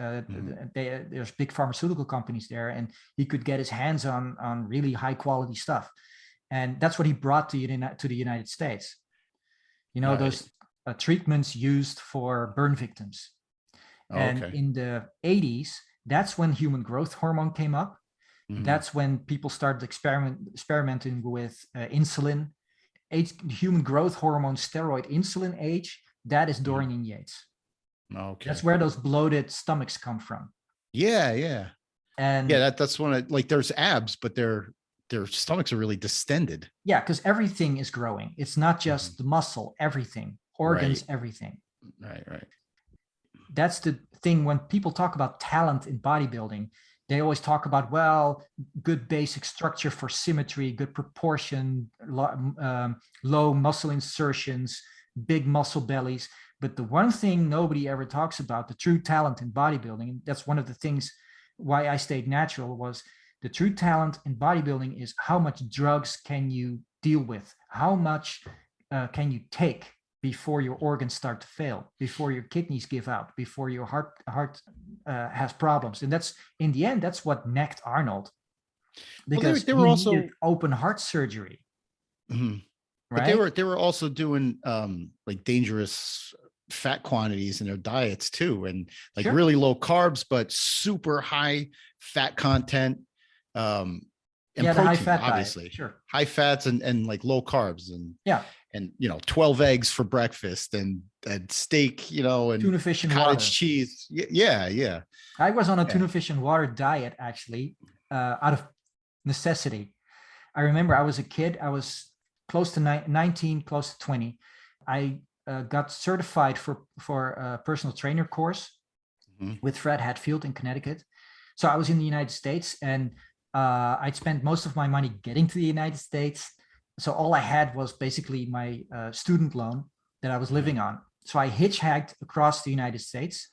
there's big pharmaceutical companies there, and he could get his hands on really high quality stuff. And that's what he brought to the United States. Those treatments used for burn victims. And in the 80s, that's when human growth hormone came up. That's when people started experimenting with insulin. Human growth hormone, steroid insulin age, that is Dorian Yates. Okay. That's where those bloated stomachs come from. Yeah. And that's when there's abs, but their stomachs are really distended. Yeah, because everything is growing. It's not just the muscle, everything, organs, everything. Right. That's the thing when people talk about talent in bodybuilding, they always talk about, good basic structure for symmetry, good proportion, low muscle insertions, big muscle bellies. But the one thing nobody ever talks about, the true talent in bodybuilding, and that's one of the things why I stayed natural, was the true talent in bodybuilding is how much drugs can you deal with? How much can you take before your organs start to fail, before your kidneys give out, before your heart has problems? And that's, in the end, that's what necked Arnold, because they were he also needed open heart surgery. Mhm. But Right? they were also doing like dangerous fat quantities in their diets too, and like Sure. really low carbs, but super high fat content, and Yeah, the high protein, fat diet. obviously. Sure. High fats and like low carbs Yeah. and 12 eggs for breakfast and steak, and Tuna, fish, and cottage water. cheese. Yeah, yeah. I was on a Yeah. tuna, fish, and water diet, actually, out of necessity. I remember I was a kid. I was close to 19, close to 20. I got certified for a personal trainer course Mhm. with Fred Hatfield in Connecticut. So I was in the United States, and I'd spent most of my money getting to the United States. So all I had was basically my student loan that I was living on. So I hitchhiked across the United States,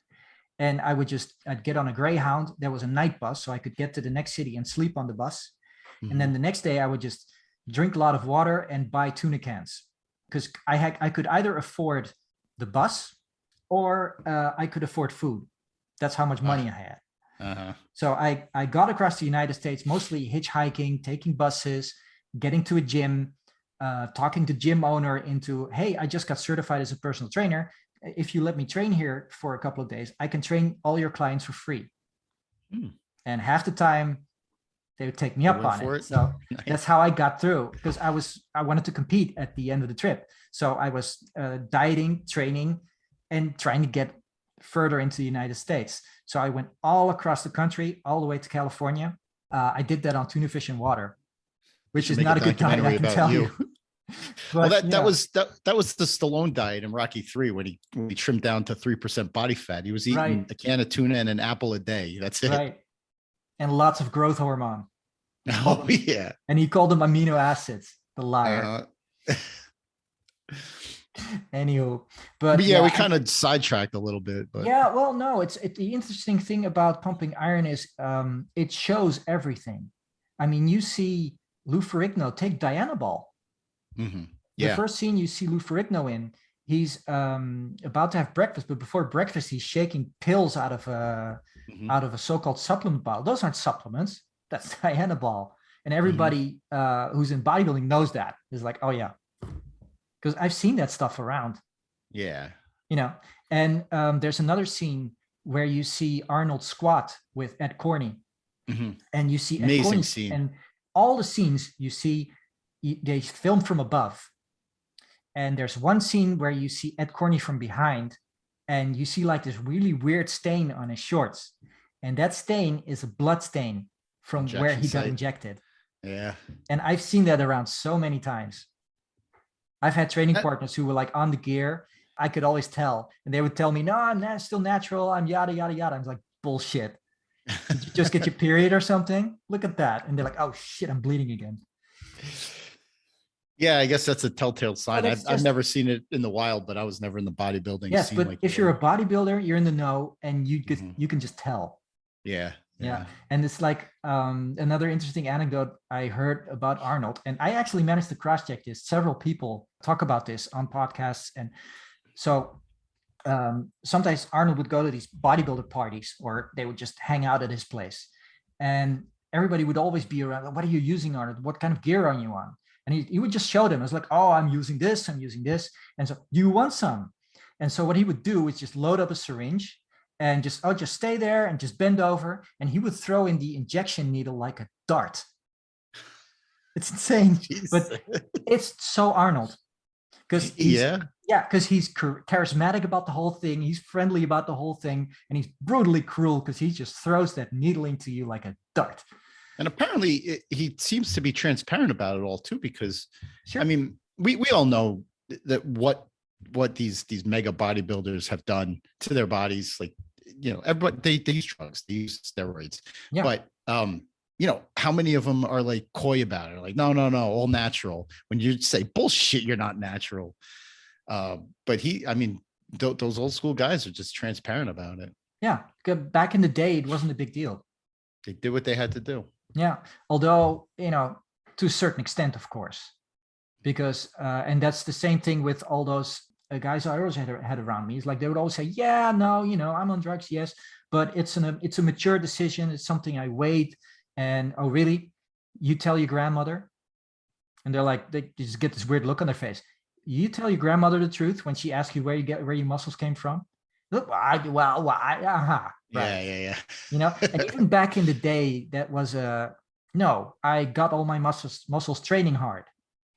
and I'd get on a Greyhound. There was a night bus, so I could get to the next city and sleep on the bus. And then the next day I would just drink a lot of water and buy tuna cans, because I could either afford the bus or I could afford food. That's how much money I had. Uh-huh. So I got across the United States, mostly hitchhiking, taking buses, getting to a gym, talking to gym owner into, hey, I just got certified as a personal trainer. If you let me train here for a couple of days, I can train all your clients for free. And half the time they would take me up on it. So Nice. that's how I got through, because I wanted to compete at the end of the trip. So I was dieting, training, and trying to get further into the United States. So I went all across the country, all the way to California. I did that on tuna, fish, and water, which is not a good diet, I can tell you. Well, that was the Stallone diet in Rocky 3 when he trimmed down to 3% body fat. He was eating a can of tuna and an apple a day. That's it. Right. And lots of growth hormone. Oh, yeah. And he called them amino acids, the liar. Anywho, but yeah, we kind of sidetracked a little bit. But yeah, well, no, the interesting thing about pumping iron is it shows everything. I mean, you see Lou Ferrigno take Dianabol. Mm-hmm. The first scene you see Lou Ferrigno in, he's about to have breakfast, but before breakfast, he's shaking pills out of a so-called supplement bottle. Those aren't supplements. That's Dianabol. And everybody who's in bodybuilding knows that. Is like, oh yeah, because I've seen that stuff around. Yeah. And there's another scene where you see Arnold squat with Ed Corney, and you see amazing Ed Corney, scene. and all the scenes you see, they film from above. And there's one scene where you see Ed Corney from behind, and you see like this really weird stain on his shorts. And that stain is a blood stain from where he got injected. Yeah. And I've seen that around so many times. I've had training partners who were like on the gear. I could always tell. And they would tell me, no, I'm still natural. I'm yada, yada, yada. I was like, bullshit. Did you just get your period or something? Look at that. And they're like, oh shit, I'm bleeding again. Yeah, I guess that's a telltale sign. I've never seen it in the wild, but I was never in the bodybuilding yes, scene. But like if you're a bodybuilder, you're in the know, and you can just tell. Yeah. And it's like another interesting anecdote I heard about Arnold, and I actually managed to cross-check this. Several people talk about this on podcasts, and so sometimes Arnold would go to these bodybuilder parties, or they would just hang out at his place, and everybody would always be around. What are you using, Arnold? What kind of gear are you on? And he would just show them. It's like, oh, I'm using this. And so, do you want some? And so what he would do is just load up a syringe and just stay there and just bend over. And he would throw in the injection needle like a dart. It's insane. Jeez. But it's so Arnold. Because he's charismatic about the whole thing. He's friendly about the whole thing. And he's brutally cruel because he just throws that needle into you like a dart. And apparently he seems to be transparent about it all too, because I mean, we all know that what these mega bodybuilders have done to their bodies. Like, everybody, they use drugs, they use steroids, but how many of them are like coy about it? Like, no, all natural. When you say bullshit, you're not natural. But those old school guys are just transparent about it. Yeah. Back in the day, it wasn't a big deal. They did what they had to do. Yeah. Although, to a certain extent, of course. because and that's the same thing with all those guys I always had around me. It's like they would always say, yeah, no, I'm on drugs, yes, but it's a mature decision. It's something I weighed. And oh, really? You tell your grandmother? And they're like, they just get this weird look on their face. You tell your grandmother the truth when she asks you where your muscles came from? Look, right. Yeah. And even back in the day, that was no, I got all my muscles training hard.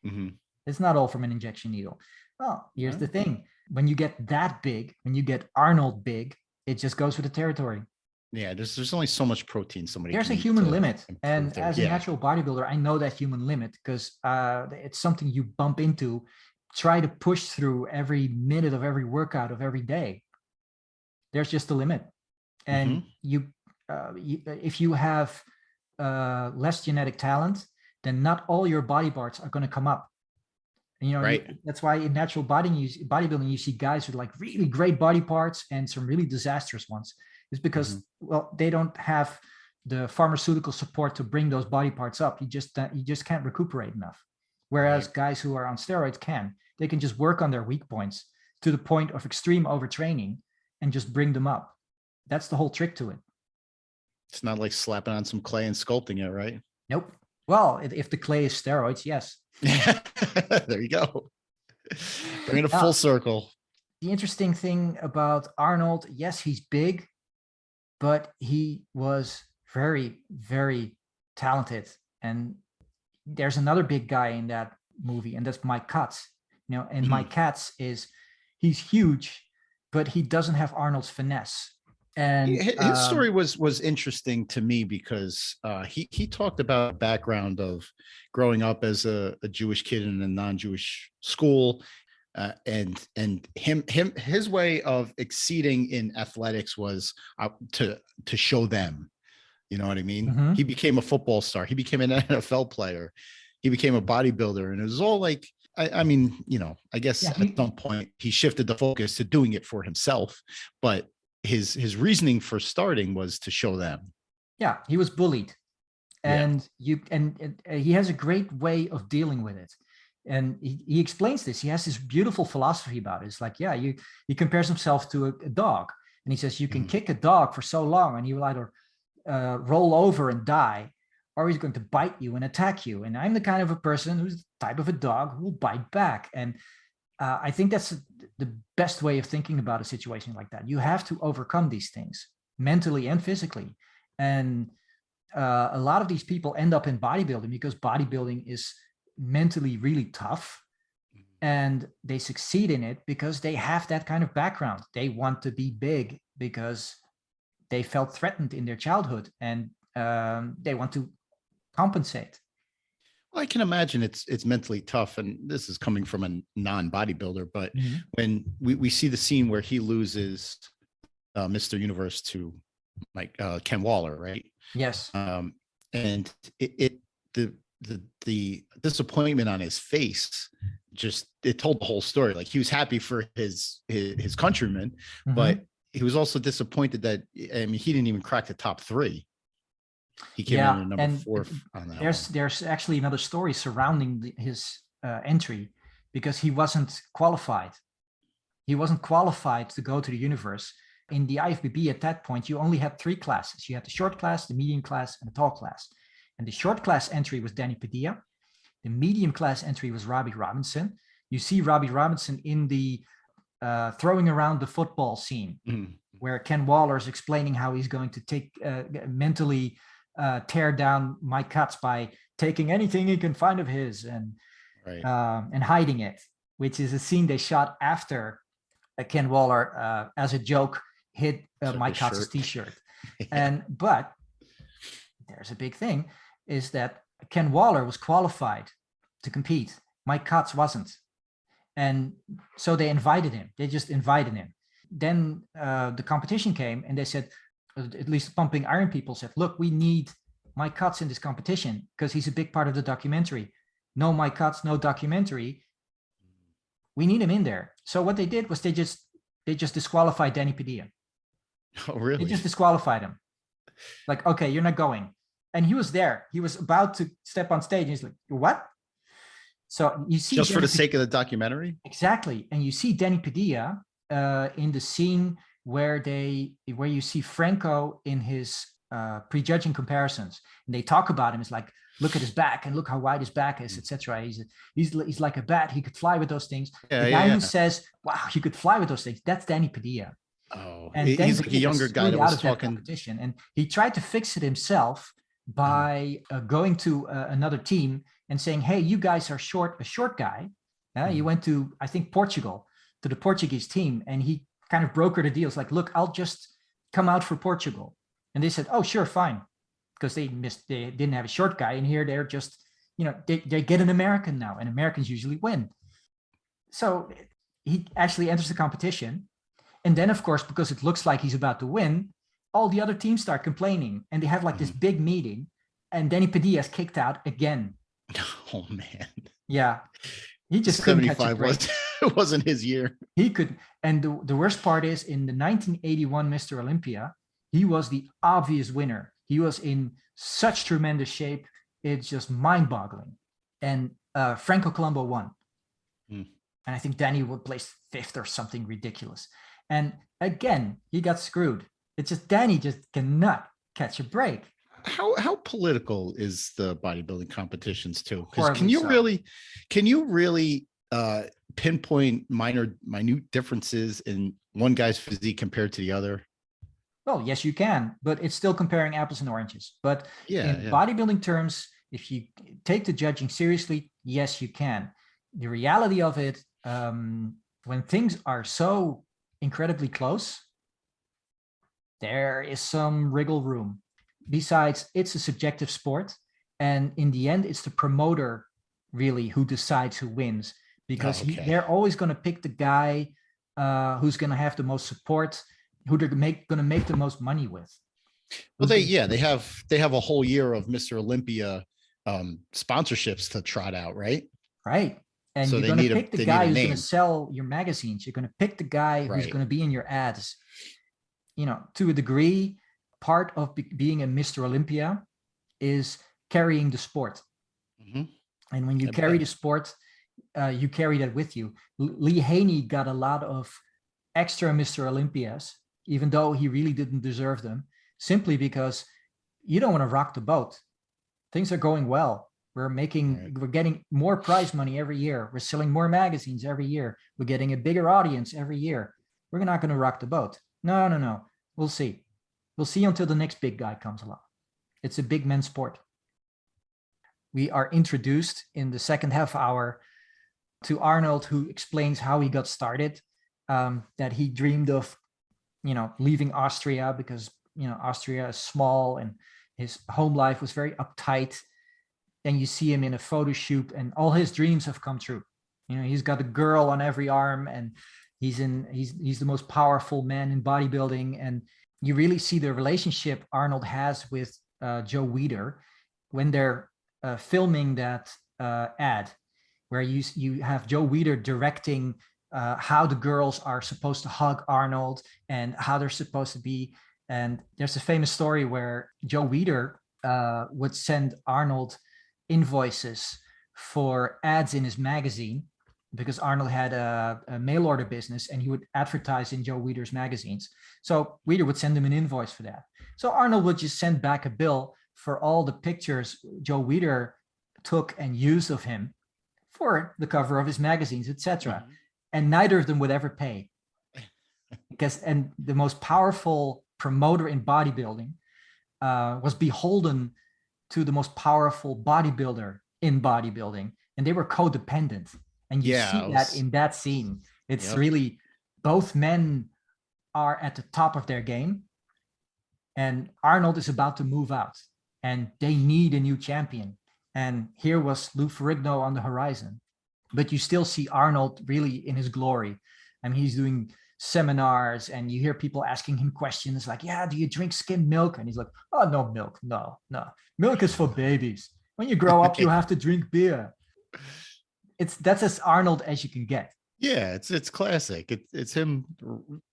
Mm-hmm. It's not all from an injection needle. Well, here's the thing. When you get that big, when you get Arnold big, it just goes with the territory. Yeah, there's only so much protein somebody. There's a human limit, and as a natural bodybuilder, I know that human limit because it's something you bump into. Try to push through every minute of every workout of every day. There's just a limit, and if you have less genetic talent, then not all your body parts are going to come up. Right. That's why in natural bodybuilding, you see guys with like really great body parts and some really disastrous ones. It's because, well, they don't have the pharmaceutical support to bring those body parts up. You just can't recuperate enough. Whereas guys who are on steroids they can just work on their weak points to the point of extreme overtraining and just bring them up. That's the whole trick to it. It's not like slapping on some clay and sculpting it, right? Nope. Well, if the clay is steroids, yes. There you go. Bring it a full circle. The interesting thing about Arnold, yes, he's big, but he was very, very talented. And there's another big guy in that movie, and that's Mike Katz. And Mike Katz he's huge, but he doesn't have Arnold's finesse. And his story was interesting to me because he talked about the background of growing up as a Jewish kid in a non-Jewish school, and his way of exceeding in athletics was to show them. You know what I mean? Mm-hmm. He became a football star. He became an NFL player. He became a bodybuilder, and it was all like, I mean, I guess at some point he shifted the focus to doing it for himself, but his reasoning for starting was to show them. Yeah, he was bullied, and he has a great way of dealing with it. And he explains this. He has this beautiful philosophy about it. It's like, he compares himself to a dog, and he says you can kick a dog for so long, and he will either roll over and die, or he's going to bite you and attack you. And I'm the kind of a person who's the type of a dog who will bite back. And I think that's the best way of thinking about a situation like that. You have to overcome these things mentally and physically. And a lot of these people end up in bodybuilding because bodybuilding is mentally really tough. And they succeed in it because they have that kind of background. They want to be big because they felt threatened in their childhood, and they want to compensate. Well, I can imagine it's mentally tough, and this is coming from a non-bodybuilder, but when we see the scene where he loses Mr. Universe to Ken Waller, right? Yes. And the disappointment on his face, it told the whole story. Like, he was happy for his countrymen, but he was also disappointed that, I mean, he didn't even crack the top 3. He came in at number 4 on that. There's actually another story surrounding his entry, because he wasn't qualified. He wasn't qualified to go to the universe. In the IFBB at that point, you only had 3 classes. You had the short class, the medium class, and the tall class. And the short class entry was Danny Padilla. The medium class entry was Robbie Robinson. You see Robbie Robinson in the throwing around the football scene, where Ken Waller is explaining how he's going to take mentally tear down Mike Katz by taking anything he can find of his and hiding it, which is a scene they shot after Ken Waller, as a joke, hit Mike Katz's t-shirt. But there's a big thing, is that Ken Waller was qualified to compete. Mike Katz wasn't. And so they invited him. They just invited him. Then the competition came, and they said, at least Pumping Iron people said, look, we need Mike Katz in this competition because he's a big part of the documentary. No Mike Katz, no documentary. We need him in there. So what they did was they just disqualified Danny Padilla. Oh, really? They just disqualified him. Like, okay, you're not going. And he was there. He was about to step on stage. And he's like, what? So you see, just for the sake of the documentary. Exactly, and you see Danny Padilla in the scene where you see Franco in his prejudging comparisons, and they talk about him. It's like, look at his back and look how wide his back is, etc. He's like a bat. He could fly with those things. The guy who says, "Wow, he could fly with those things," that's Danny Padilla. Oh, and he's like a younger guy that was talking. Competition, and he tried to fix it himself by going to another team and saying, "Hey, you guys are a short guy." He went to, I think, Portugal, to the Portuguese team, and he kind of brokered a deal. It's like, look, I'll just come out for Portugal. And they said, oh, sure, fine. Because they didn't have a short guy. And here they're just, they get an American now, and Americans usually win. So he actually enters the competition. And then, of course, because it looks like he's about to win, all the other teams start complaining. And they have like this big meeting. And Danny Padilla is kicked out again. Oh, man. Yeah. He just couldn't catch a break. It wasn't his year. He could. And the worst part is, in the 1981 Mr. Olympia, he was the obvious winner. He was in such tremendous shape. It's just mind-boggling. And Franco Colombo won. And I think Danny would place 5th or something ridiculous. And again, he got screwed. It's just Danny just cannot catch a break. How political is the bodybuilding competitions too? Because can you really pinpoint minute differences in one guy's physique compared to the other? Well, yes, you can, but it's still comparing apples and oranges. But in bodybuilding terms, if you take the judging seriously, yes, you can. The reality of it, when things are so incredibly close, there is some wriggle room. Besides, it's a subjective sport. And in the end, it's the promoter really who decides who wins, because they're always going to pick the guy who's going to have the most support, who they're going to make the most money with. Well, they have a whole year of Mr. Olympia sponsorships to trot out, right? Right. And so you're going to pick the guy who's going to sell your magazines. You're going to pick the guy who's going to be in your ads. To a degree, part of being a Mr. Olympia is carrying the sport. And when you carry the sport, you carry that with you. Lee Haney got a lot of extra Mr. Olympias, even though he really didn't deserve them, simply because you don't want to rock the boat. Things are going well. We're getting more prize money every year. We're selling more magazines every year. We're getting a bigger audience every year. We're not going to rock the boat. No. We'll see. We'll see until the next big guy comes along. It's a big men's sport. We are introduced in the second half hour to Arnold, who explains how he got started, that he dreamed of, leaving Austria because, Austria is small and his home life was very uptight. And you see him in a photo shoot and all his dreams have come true. He's got a girl on every arm and he's the most powerful man in bodybuilding. And you really see the relationship Arnold has with Joe Weider when they're filming that ad, where you have Joe Weider directing how the girls are supposed to hug Arnold and how they're supposed to be. And there's a famous story where Joe Weider would send Arnold invoices for ads in his magazine, because Arnold had a mail order business and he would advertise in Joe Weider's magazines. So Weider would send him an invoice for that. So Arnold would just send back a bill for all the pictures Joe Weider took and used of him for the cover of his magazines, etc. And neither of them would ever pay. And the most powerful promoter in bodybuilding was beholden to the most powerful bodybuilder in bodybuilding, and they were codependent. And you see that in that scene. It's really, both men are at the top of their game, and Arnold is about to move out, and they need a new champion. And here was Lou Ferrigno on the horizon, but you still see Arnold really in his glory. I mean, he's doing seminars and you hear people asking him questions like, do you drink skim milk? And he's like, oh, no milk. No. Milk is for babies. When you grow up, you have to drink beer. That's as Arnold as you can get. Yeah, it's classic. It's him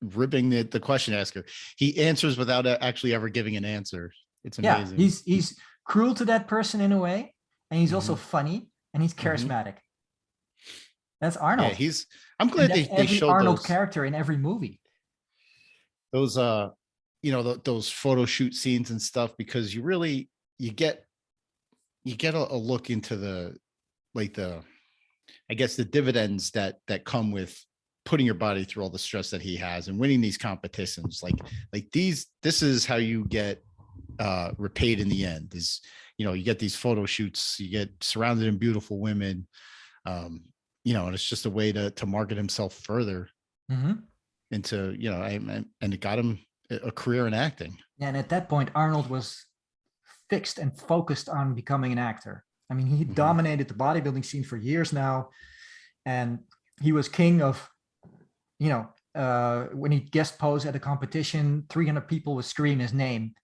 ribbing the question asker. He answers without actually ever giving an answer. It's amazing. Yeah, he's cruel to that person in a way, and he's also funny and he's charismatic. That's Yeah, Arnold. I'm And glad that's they every showed Arnold character in every movie. those those photo shoot scenes and stuff, because you get a look into the I guess the dividends that come with putting your body through all the stress that he has and winning these competitions. This is how you get repaid in the end. Is, you get these photo shoots, you get surrounded in beautiful women, and it's just a way to market himself further into, and it got him a career in acting. And at that point, Arnold was fixed and focused on becoming an actor. I mean, he dominated the bodybuilding scene for years now, and he was king of, when he guest posed at a competition, 300 people would scream his name.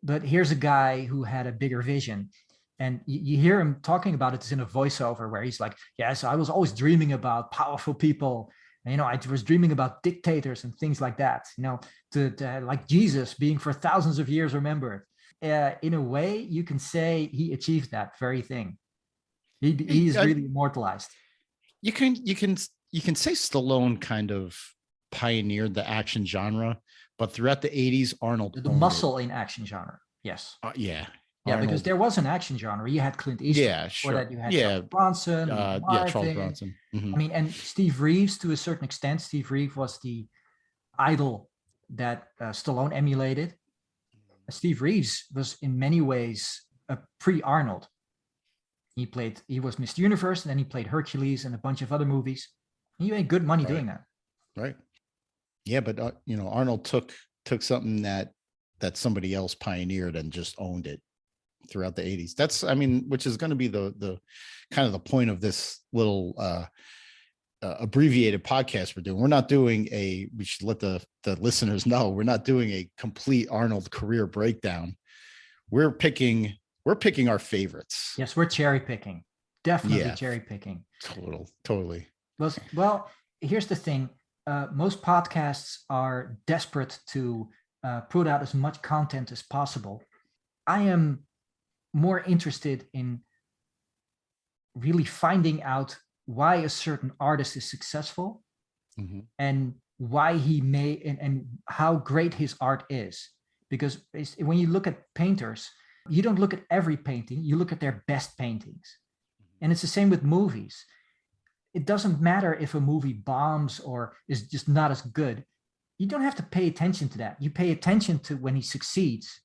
But here's a guy who had a bigger vision. And you hear him talking about it in a voiceover where he's like, yes, I was always dreaming about powerful people. And, I was dreaming about dictators and things like that, to like Jesus being for thousands of years remembered. In a way, you can say he achieved that very thing. He's really immortalized. You can say Stallone kind of pioneered the action genre, but throughout the 80s, Arnold the muscle in action genre. Yes. Yeah. Yeah, because there was an action genre. You had Clint Eastwood. Yeah, sure. That you had Charles Bronson. Charles Bronson. I mean, and Steve Reeves, to a certain extent. Steve Reeves was the idol that Stallone emulated. Steve Reeves was in many ways a pre-Arnold. He was Mr. Universe, and then he played Hercules and a bunch of other movies. He made good money doing that. Right. Yeah, but Arnold took something that somebody else pioneered and just owned it throughout the 80s. That's, which is going to be the kind of the point of this little abbreviated podcast we're doing. We're not doing we should let the listeners know, we're not doing a complete Arnold career breakdown. We're picking our favorites. Yes, we're cherry picking. Definitely cherry picking. Totally. Well, here's the thing. Most podcasts are desperate to put out as much content as possible. I am more interested in really finding out why a certain artist is successful and why he may and how great his art is. Because when you look at painters, you don't look at every painting, you look at their best paintings. And it's the same with movies. It doesn't matter if a movie bombs or is just not as good. You don't have to pay attention to that. You pay attention to when he succeeds.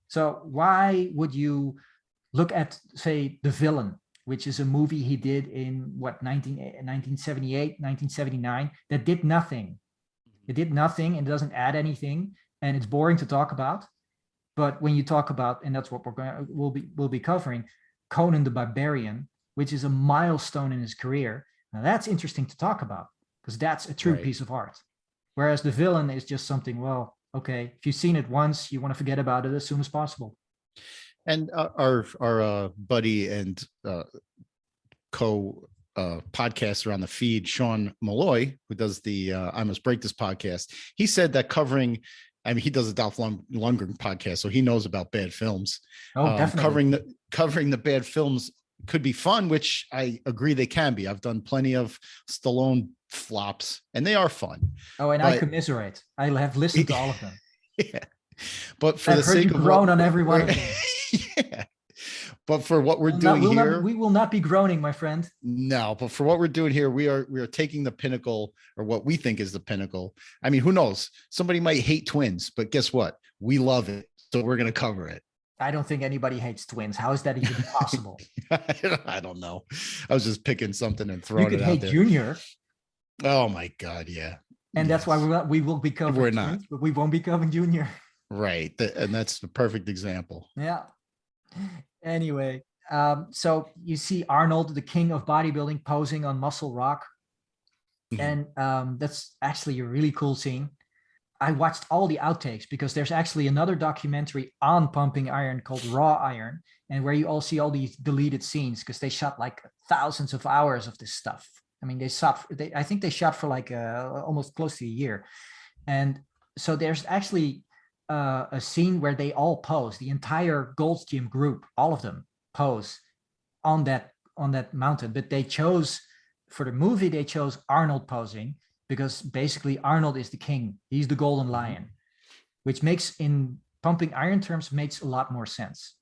So why would you look at, say, The Villain, which is a movie he did in 1978, 1979, that did nothing. It did nothing and it doesn't add anything, and it's boring to talk about. But when you talk about, and that's what we'll be covering, Conan the Barbarian, which is a milestone in his career. Now that's interesting to talk about because that's a true piece of art. Whereas The Villain is just something, well, okay, if you've seen it once, you want to forget about it as soon as possible. And our buddy and podcaster on the feed, Sean Malloy, who does the I Must Break This podcast, he said that he does a Dolph Lundgren podcast, so he knows about bad films. Oh, definitely. Covering the bad films could be fun, which I agree they can be. I've done plenty of Stallone flops, and they are fun. Oh, and I commiserate. I have listened to all of them. Yeah, but for I've heard you groan on every one of them. Yeah, but for what we're doing here, we will not be groaning, my friend. No, but for what we're doing here, we are taking the pinnacle, or what we think is the pinnacle. I mean, who knows? Somebody might hate Twins, but guess what? We love it, so we're going to cover it. I don't think anybody hates Twins. How is that even possible? I don't know. I was just picking something and throwing it out there. You could hate Junior. Oh my God, yeah. And that's why we will be covering We're not. Twins, but we won't be covering Junior. Right, and that's the perfect example. Yeah. Anyway, so you see Arnold, the king of bodybuilding, posing on Muscle Rock. And that's actually a really cool scene. I watched all the outtakes because there's actually another documentary on pumping iron called Raw Iron, and where you all see all these deleted scenes because they shot like thousands of hours of this stuff. I mean, I think they shot for like almost close to a year. And so there's actually a scene where they all pose, the entire Gold's Gym group, all of them pose on that mountain, but they chose for the movie, they chose Arnold posing because basically Arnold is the king. He's the golden lion, which makes, in pumping iron terms, makes a lot more sense.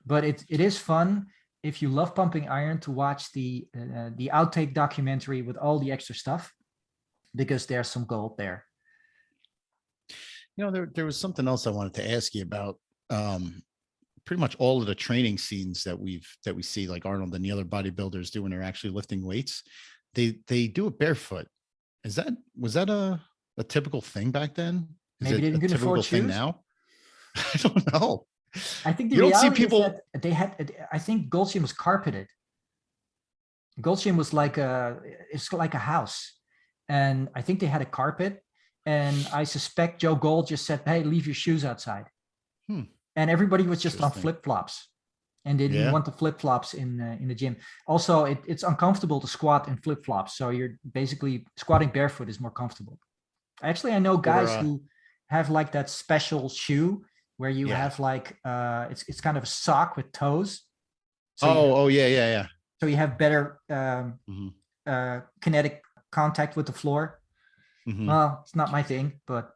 But it is fun if you love pumping iron to watch the outtake documentary with all the extra stuff, because there's some gold there. You know, there was something else I wanted to ask you about. Pretty much all of the training scenes that we see, like Arnold and the other bodybuilders do when they're actually lifting weights, they do it barefoot. Was that a typical thing back then? Is Maybe it they didn't a typical afford thing shoes now? I don't know. I think the You don't see reality people. is that they had. I think Gold's Gym was carpeted. Gold's Gym was it's like a house, and I think they had a carpet. And I suspect Joe Gold just said, "Hey, leave your shoes outside." And everybody was just on flip-flops, and they didn't want the flip-flops in the gym. Also, it's uncomfortable to squat in flip-flops, so you're basically squatting barefoot is more comfortable. Actually, I know guys who have like that special shoe where you have like it's kind of a sock with toes. So yeah. So you have better kinetic contact with the floor. Well, it's not my thing, but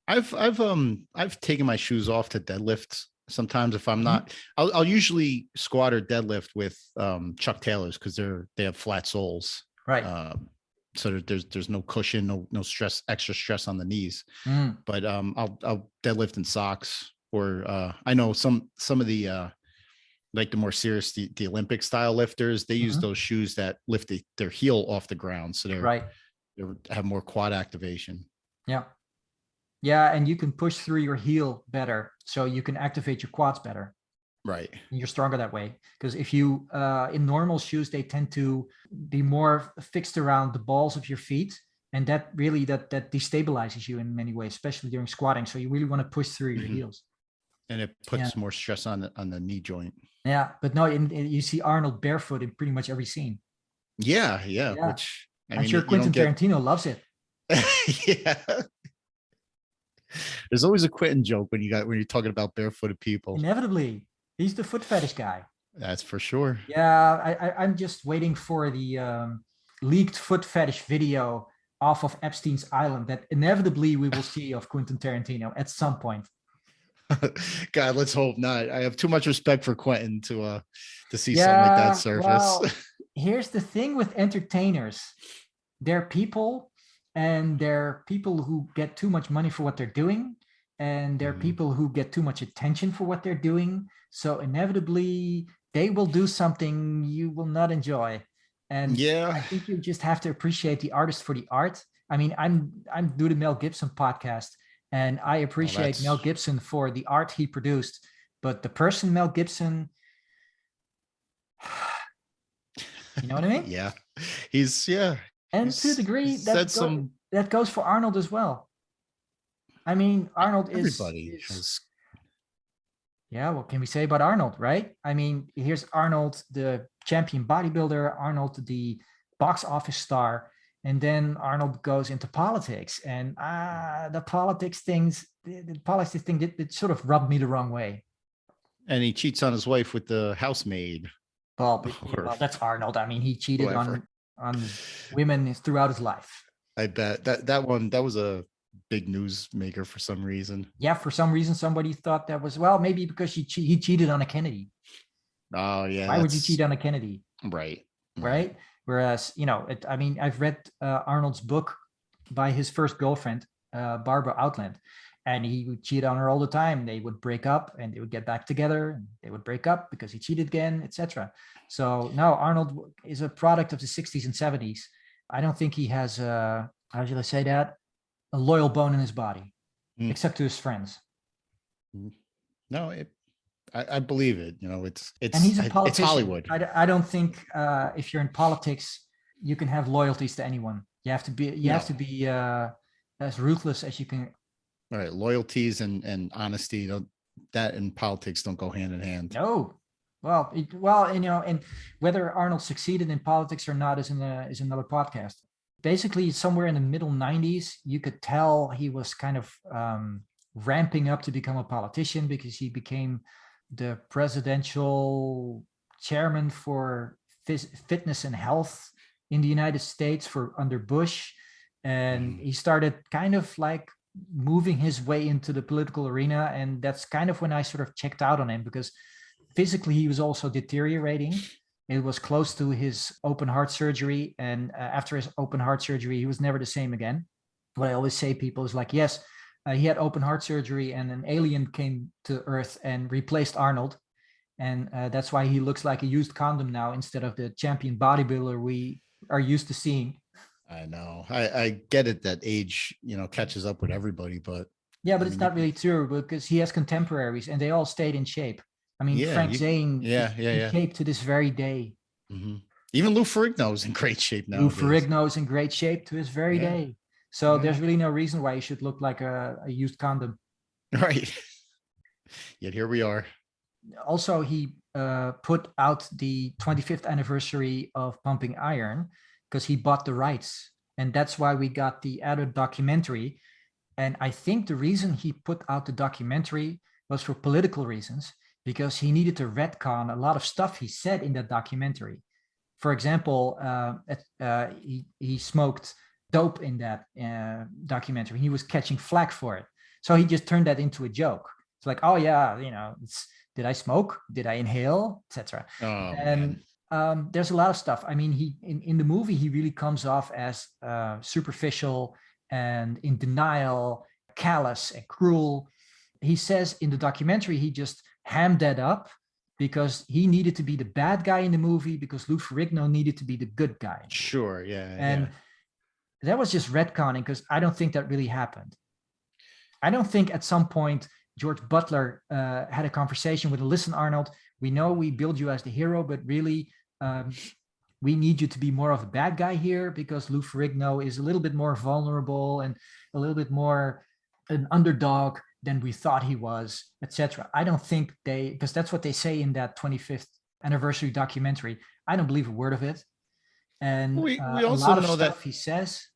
I've taken my shoes off to deadlift sometimes. If I'm not, I'll usually squat or deadlift with Chuck Taylors because they have flat soles, right? So there's no cushion, no stress, extra stress on the knees. But I'll deadlift in socks, or I know some of the like the more serious, the Olympic style lifters, they use those shoes that lift their heel off the ground, so they have more quad activation. Yeah, and you can push through your heel better, so you can activate your quads better. Right. And you're stronger that way. Because if you, in normal shoes, they tend to be more fixed around the balls of your feet. And that really, that destabilizes you in many ways, especially during squatting. So you really want to push through your heels. And it puts more stress on the knee joint. Yeah, but no, you see Arnold barefoot in pretty much every scene. Yeah. Which I'm sure Quentin Tarantino loves it. Yeah. There's always a Quentin joke when you're talking about barefooted people. Inevitably, he's the foot fetish guy. That's for sure. Yeah, I'm just waiting for the leaked foot fetish video off of Epstein's Island that inevitably we will see of Quentin Tarantino at some point. God, let's hope not. I have too much respect for Quentin to see something like that surface. Well, here's the thing with entertainers. They're people, and they're people who get too much money for what they're doing, and they're people who get too much attention for what they're doing. So inevitably, they will do something you will not enjoy. And I think you just have to appreciate the artist for the art. I mean, I'm doing the Mel Gibson podcast, and I appreciate Mel Gibson for the art he produced. But the person Mel Gibson, you know what I mean? Yeah, and to a degree, that goes for Arnold as well. I mean, Arnold is... Yeah, what can we say about Arnold, right? I mean, here's Arnold, the champion bodybuilder, Arnold, the box office star, and then Arnold goes into politics. And the politics thing, it sort of rubbed me the wrong way. And he cheats on his wife with the housemaid. Well, that's Arnold. I mean, he cheated on women throughout his life. I bet that was a big news maker for some reason. Yeah, for some reason somebody thought that was, well, maybe because he cheated on a Kennedy. Oh yeah. Why would you cheat on a Kennedy? Right. Whereas, I mean, I've read Arnold's book by his first girlfriend, Barbara Outland, and he would cheat on her all the time. They would break up and they would get back together, and they would break up because he cheated again, etc. So now Arnold is a product of the 60s and 70s. I don't think he has how should I say that? A loyal bone in his body, except to his friends. No, I believe it. It's and he's a politician. It's Hollywood. I don't think if you're in politics, you can have loyalties to anyone. You have to be as ruthless as you can. All right, loyalties and honesty, that and politics don't go hand in hand. No. Well, and whether Arnold succeeded in politics or not is another podcast. Basically, somewhere in the middle 90s, you could tell he was kind of ramping up to become a politician, because he became the presidential chairman for fitness and health in the United States under Bush. And he started kind of like moving his way into the political arena. And that's kind of when I sort of checked out on him, because physically he was also deteriorating. It was close to his open heart surgery. And after his open heart surgery, he was never the same again. What I always say people is like, yes, he had open heart surgery and an alien came to Earth and replaced Arnold. And that's why he looks like a used condom now instead of the champion bodybuilder we are used to seeing. I know. I get it that age, catches up with everybody, but yeah, but it's not really true, because he has contemporaries and they all stayed in shape. I mean, Frank Zane, in shape to this very day. Mm-hmm. Even Lou Ferrigno is in great shape now. Lou Ferrigno is in great shape to this very day. So there's really no reason why he should look like a used condom. Right. Yet here we are. Also, he put out the 25th anniversary of Pumping Iron because he bought the rights. And that's why we got the added documentary. And I think the reason he put out the documentary was for political reasons, because he needed to retcon a lot of stuff he said in that documentary. For example, he smoked dope in that documentary. He was catching flack for it. So he just turned that into a joke. It's like, oh yeah, did I smoke? Did I inhale? Etc. And there's a lot of stuff. I mean, he in the movie, he really comes off as superficial and in denial, callous and cruel. He says in the documentary, he just hammed that up because he needed to be the bad guy in the movie because Lou Ferrigno needed to be the good guy. Sure, yeah. And that was just retconning, because I don't think that really happened. I don't think at some point George Butler had a conversation with, listen, Arnold, we know we build you as the hero, but really we need you to be more of a bad guy here because Lou Ferrigno is a little bit more vulnerable and a little bit more an underdog than we thought he was, etc. I don't think because that's what they say in that 25th anniversary documentary. I don't believe a word of it. And we a also lot of know stuff that he says,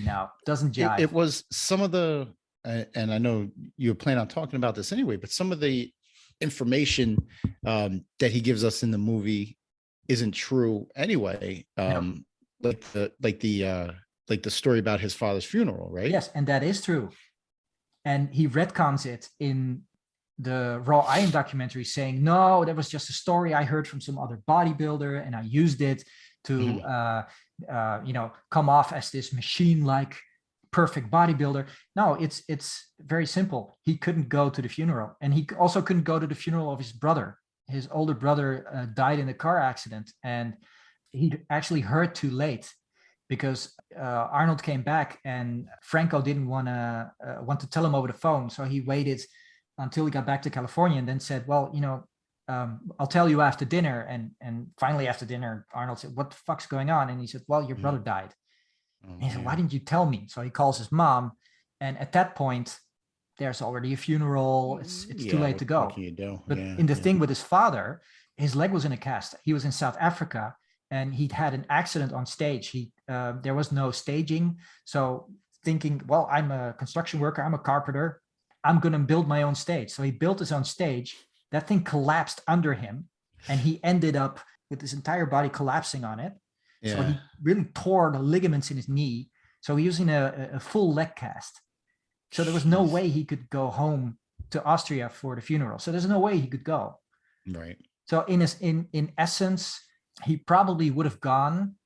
no, doesn't jive. It was some of the, and I know you plan on talking about this anyway, but some of the information that he gives us in the movie isn't true anyway. Like the story about his father's funeral, right? Yes, and that is true. And he retcons it in the Raw Iron documentary, saying, no, that was just a story I heard from some other bodybuilder, and I used it to, come off as this machine-like perfect bodybuilder. No, it's very simple. He couldn't go to the funeral, and he also couldn't go to the funeral of his brother. His older brother died in a car accident, and he actually heard too late, because Arnold came back and Franco didn't want to tell him over the phone. So he waited until he got back to California and then said, well, I'll tell you after dinner. And finally after dinner, Arnold said, what the fuck's going on? And he said, well, your brother died. And he said, why didn't you tell me? So he calls his mom. And at that point, there's already a funeral. It's too late to go. What can you do? But in the thing with his father, his leg was in a cast. He was in South Africa, and he'd had an accident on stage. There was no staging. So thinking, well, I'm a construction worker, I'm a carpenter, I'm going to build my own stage. So he built his own stage. That thing collapsed under him, and he ended up with his entire body collapsing on it. Yeah. So he really tore the ligaments in his knee. So he was in a full leg cast. So there was no way he could go home to Austria for the funeral. So there's no way he could go. Right. So in essence, he probably would have gone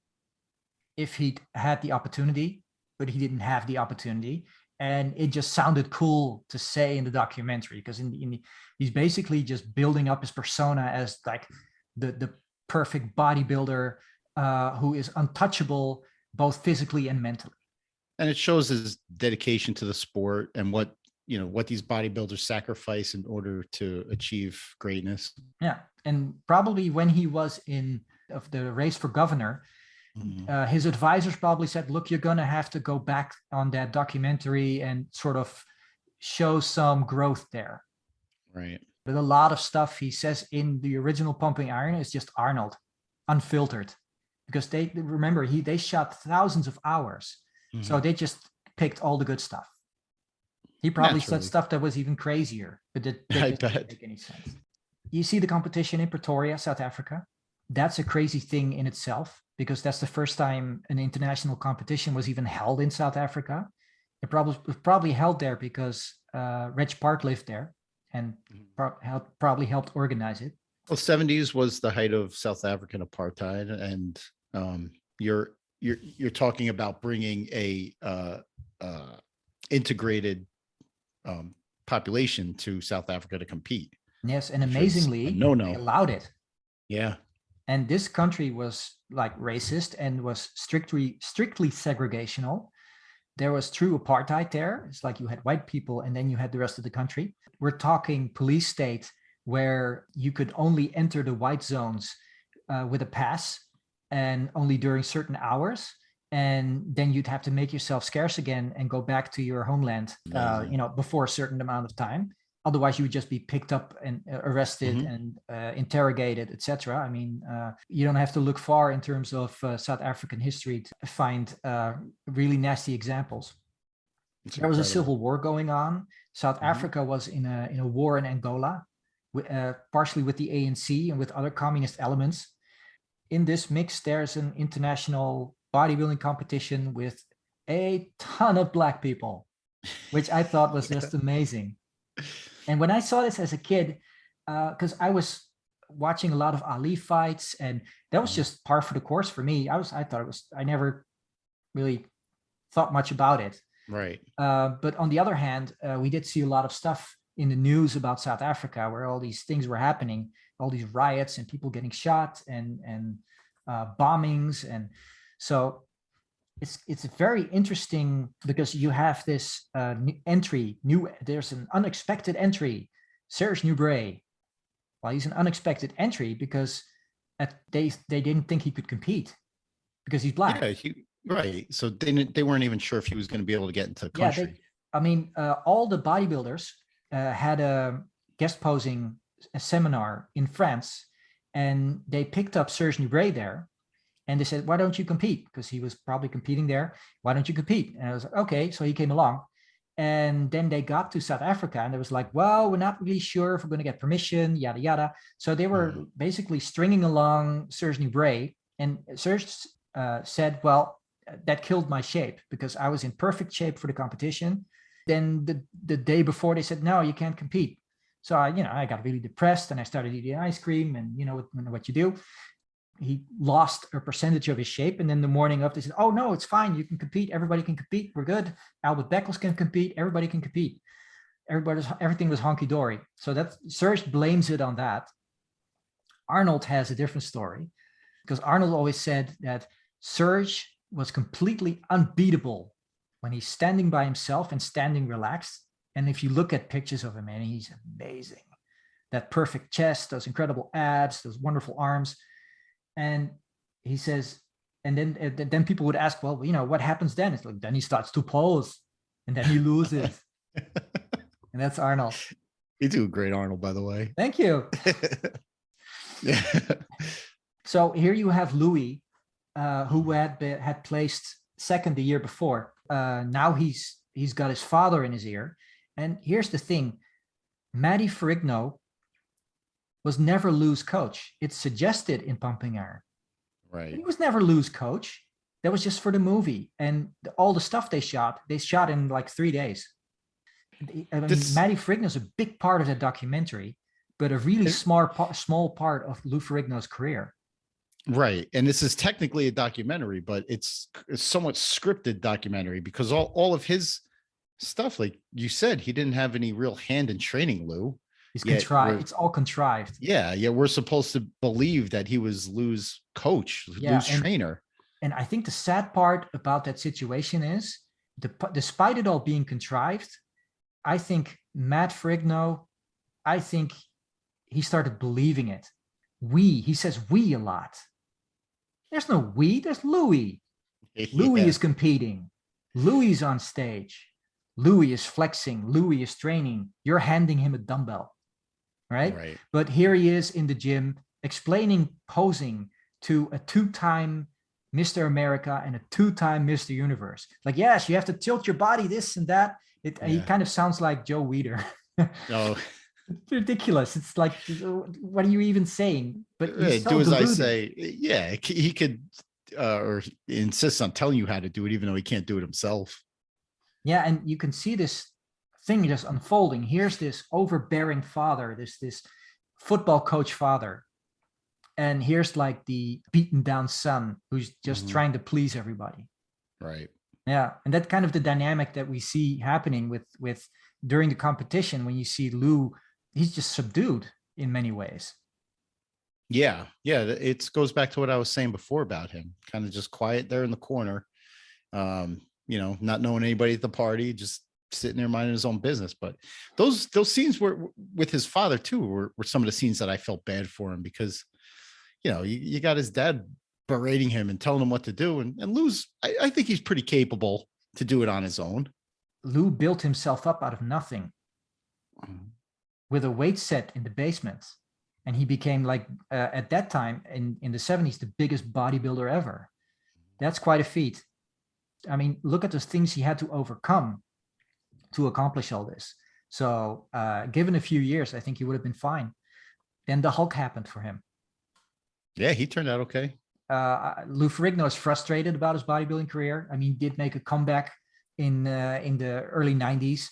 if he'd had the opportunity, but he didn't have the opportunity. And it just sounded cool to say in the documentary, because he's basically just building up his persona as like the perfect bodybuilder who is untouchable, both physically and mentally. And it shows his dedication to the sport and what these bodybuilders sacrifice in order to achieve greatness. Yeah. And probably when he was in the race for governor, his advisors probably said, look, you're going to have to go back on that documentary and sort of show some growth there. Right. But a lot of stuff he says in the original Pumping Iron is just Arnold, unfiltered, because they shot thousands of hours. Mm-hmm. So they just picked all the good stuff. He probably said stuff that was even crazier, but that didn't make any sense. You see the competition in Pretoria, South Africa. That's a crazy thing in itself. because that's the first time an international competition was even held in South Africa. It probably held there because Reg Park lived there and probably helped organize it. Well, 70s was the height of South African apartheid, and you're talking about bringing a integrated population to South Africa to compete. Yes, and amazingly, they allowed it. Yeah. And this country was like racist and was strictly segregational. There was true apartheid there. It's like you had white people and then you had the rest of the country. We're talking police state where you could only enter the white zones with a pass and only during certain hours. And then you'd have to make yourself scarce again and go back to your homeland, before a certain amount of time. Otherwise, you would just be picked up and arrested and interrogated, etc. I mean, you don't have to look far in terms of South African history to find really nasty examples. There was a civil war going on. South Africa was in a war in Angola, partially with the ANC and with other communist elements. In this mix, there's an international bodybuilding competition with a ton of Black people, which I thought was just amazing. And when I saw this as a kid, because I was watching a lot of Ali fights, and that was just par for the course for me. I never really thought much about it. Right. But on the other hand, we did see a lot of stuff in the news about South Africa where all these things were happening, all these riots and people getting shot and bombings. And so it's very interesting because you have this there's an unexpected entry, Serge Nubret. Well, he's an unexpected entry because they didn't think he could compete because he's Black. Yeah, right. So they weren't even sure if he was going to be able to get into the country. All the bodybuilders had a guest posing seminar in France, and they picked up Serge Nubret there. And they said, why don't you compete? Because he was probably competing there. Why don't you compete? And I was like, okay. So he came along. And then they got to South Africa and it was like, well, we're not really sure if we're going to get permission, yada, yada. So they were basically stringing along Serge Nubret. And Serge said, well, that killed my shape because I was in perfect shape for the competition. Then the day before they said, no, you can't compete. So I got really depressed and I started eating ice cream and what you do. He lost a percentage of his shape. And then the morning of, they said, oh, no, it's fine. You can compete. Everybody can compete. We're good. Albert Beckles can compete. Everybody can compete. Everything was honky-dory. So that Serge blames it on that. Arnold has a different story because Arnold always said that Serge was completely unbeatable when he's standing by himself and standing relaxed. And if you look at pictures of him, man, he's amazing. That perfect chest, those incredible abs, those wonderful arms. And he says, and then people would ask, well, what happens then? It's like, then he starts to pose and then he loses. And that's Arnold. You do a great Arnold, by the way. Thank you. So here you have Louis, who had placed second the year before. Now he's got his father in his ear. And here's the thing. Matty Ferrigno was never Lou's coach. It's suggested in Pumping Iron. Right. He was never Lou's coach. That was just for the movie. And all the stuff they shot in like 3 days. Matty Ferrigno is a big part of that documentary, but a really small part of Lou Ferrigno's career. Right. And this is technically a documentary, but it's a somewhat scripted documentary because all of his stuff, like you said, he didn't have any real hand in training Lou. He's contrived. It's all contrived. Yeah. We're supposed to believe that he was Lou's coach, Lou's trainer. And I think the sad part about that situation is, despite it all being contrived, I think Matt Ferrigno, he started believing it. He says we a lot. There's no we, there's Louis. Louis is competing. Louis is on stage. Louis is flexing. Louis is training. You're handing him a dumbbell. Right? But here he is in the gym explaining posing to a 2-time Mr. America and a 2-time Mr. Universe. Like, yes, you have to tilt your body, this and that. He kind of sounds like Joe Weider. Oh, it's ridiculous. It's like, what are you even saying? But do as I say. Yeah, he could or insists on telling you how to do it, even though he can't do it himself. Yeah, and you can see this thing just unfolding. Here's this overbearing father, this football coach father, and here's like the beaten down son who's just trying to please everybody. Right. Yeah, and that kind of the dynamic that we see happening with during the competition, when you see Lou, he's just subdued in many ways. Yeah, it goes back to what I was saying before about him, kind of just quiet there in the corner, not knowing anybody at the party, just sitting there minding his own business. But those scenes were with his father too were some of the scenes that I felt bad for him, because you got his dad berating him and telling him what to do, and Lou's, I think he's pretty capable to do it on his own. Lou built himself up out of nothing with a weight set in the basement, and he became, like, at that time in the 70s, the biggest bodybuilder ever. That's quite a feat. I mean, look at the things he had to overcome to accomplish all this. So given a few years, I think he would have been fine. Then the Hulk happened for him. Yeah, he turned out okay. Lou Ferrigno is frustrated about his bodybuilding career. I mean, he did make a comeback in the early 90s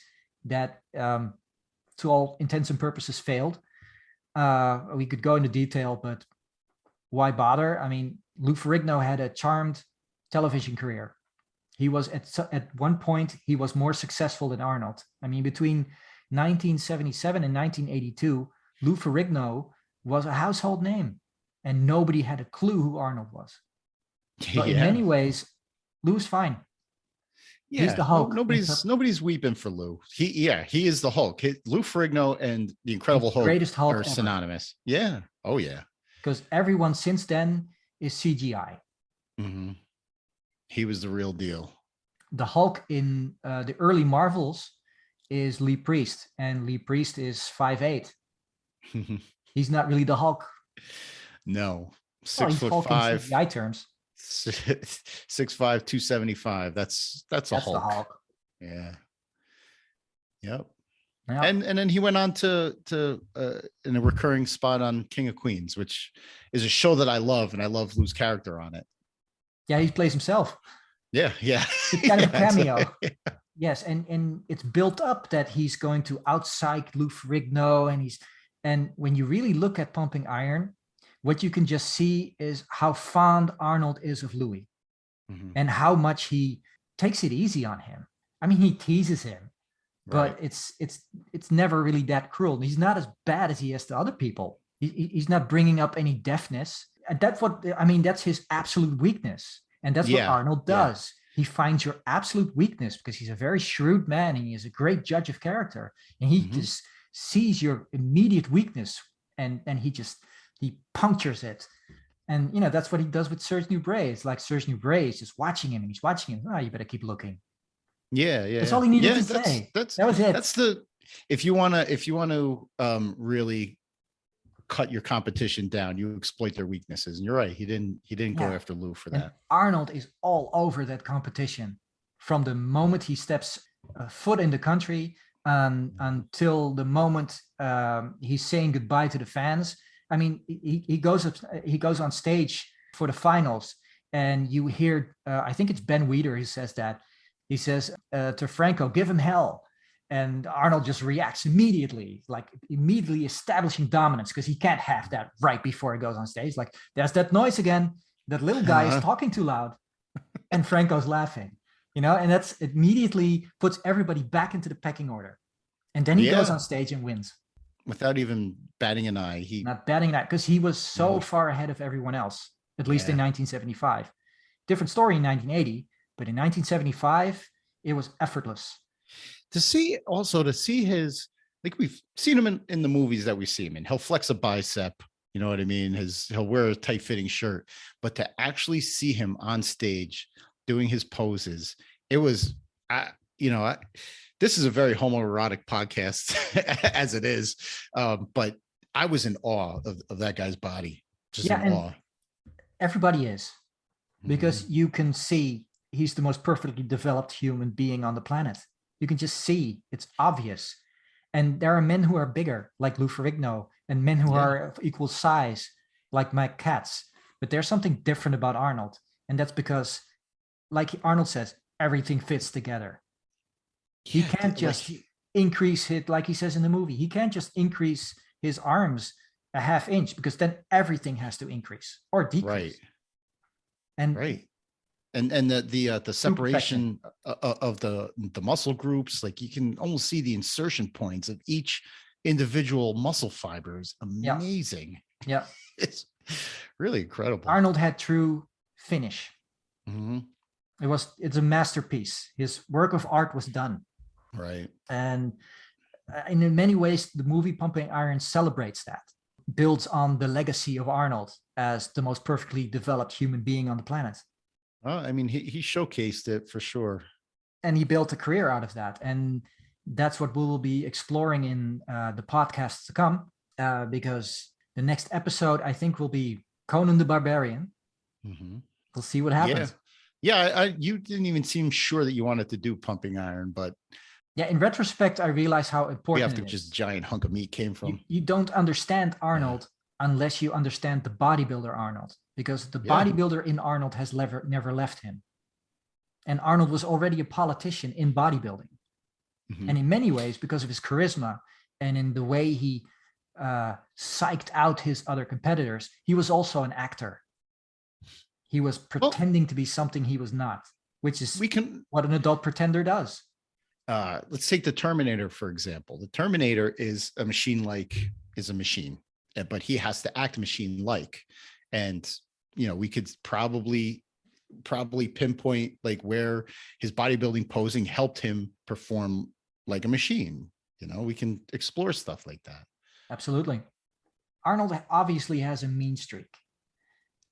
that, to all intents and purposes, failed. We could go into detail, but why bother? I mean, Lou Ferrigno had a charmed television career. He was at one point, he was more successful than Arnold. I mean, between 1977 and 1982, Lou Ferrigno was a household name, and nobody had a clue who Arnold was. So in many ways, Lou's fine. Yeah, he's the Hulk. Nobody's weeping for Lou. He is the Hulk. Lou Ferrigno and the Incredible Hulk, greatest Hulk are ever. Synonymous. Yeah. Oh yeah. Because everyone since then is CGI. Mm-hmm. He was the real deal. The Hulk in the early Marvels is Lee Priest, and Lee Priest is 5'8". He's not really the Hulk. No, 6'5" in CGI terms. 6'5", 275. That's a Hulk. The Hulk. Yeah. Yep. Yeah. And then he went on to in a recurring spot on King of Queens, which is a show that I love, and I love Lou's character on it. Yeah, he plays himself. Yeah. It's kind of a cameo. Yes, and it's built up that he's going to outpsych Lou Ferrigno, and when you really look at Pumping Iron, what you can just see is how fond Arnold is of Louis, and how much he takes it easy on him. I mean, he teases him, but it's never really that cruel. He's not as bad as he is to other people. He's not bringing up any deafness. And that's his absolute weakness. And that's what Arnold does. He finds your absolute weakness, because he's a very shrewd man and he is a great judge of character. And he just sees your immediate weakness, and he punctures it. And, that's what he does with Serge Nubret. It's like Serge Nubret is just watching him, and he's watching him. Oh, you better keep looking. Yeah. That's all he needed to say. That was it. If you want to really cut your competition down, you exploit their weaknesses. And you're right. He didn't go after Lou for that. And Arnold is all over that competition from the moment he steps foot in the country until the moment he's saying goodbye to the fans. I mean, he goes on stage for the finals, and you hear, I think it's Ben Weider who says that. He says to Franco, "Give him hell." And Arnold just reacts immediately establishing dominance, because he can't have that right before he goes on stage. Like, there's that noise again. That little guy is talking too loud, and Franco's laughing. And that's immediately puts everybody back into the pecking order. And then he goes on stage and wins. Without even batting an eye. Not batting an eye, because he was so far ahead of everyone else, at least in 1975. Different story in 1980, but in 1975, it was effortless. To see his, like, we've seen him in the movies that we see him in. He'll flex a bicep, you know what I mean? He'll wear a tight fitting shirt, but to actually see him on stage doing his poses, it was, this is a very homoerotic podcast as it is. But I was in awe of that guy's body. Just in awe. Everybody is, because you can see he's the most perfectly developed human being on the planet. You can just see, it's obvious. And there are men who are bigger, like Lou Ferrigno, and men who are of equal size, like Mike Katz. But there's something different about Arnold. And that's because, like Arnold says, everything fits together. He Yeah, can't just increase it, like he says in the movie. He can't just increase his arms a half inch, because then everything has to increase or decrease. Right. And right. And the separation of the muscle groups, like you can almost see the insertion points of each individual muscle fiber is amazing. Yeah. It's really incredible. Arnold had true finish. Mm-hmm. It's a masterpiece. His work of art was done. Right. And in many ways, the movie Pumping Iron celebrates that, builds on the legacy of Arnold as the most perfectly developed human being on the planet. I mean, he showcased it for sure. And he built a career out of that. And that's what we will be exploring in the podcasts to come, because the next episode, I think, will be Conan the Barbarian. Mm-hmm. We'll see what happens. Yeah, you didn't even seem sure that you wanted to do Pumping Iron, but yeah, in retrospect, I realize how important we have to just giant hunk of meat came from. You don't understand Arnold unless you understand the bodybuilder Arnold, because the bodybuilder in Arnold has never left him. And Arnold was already a politician in bodybuilding. Mm-hmm. And in many ways, because of his charisma and in the way he psyched out his other competitors, he was also an actor. He was pretending to be something he was not, which is what an adult pretender does. Let's take the Terminator, for example. The Terminator is a machine, but he has to act machine-like. And, we could probably pinpoint like where his bodybuilding posing helped him perform like a machine. We can explore stuff like that. Absolutely. Arnold obviously has a mean streak.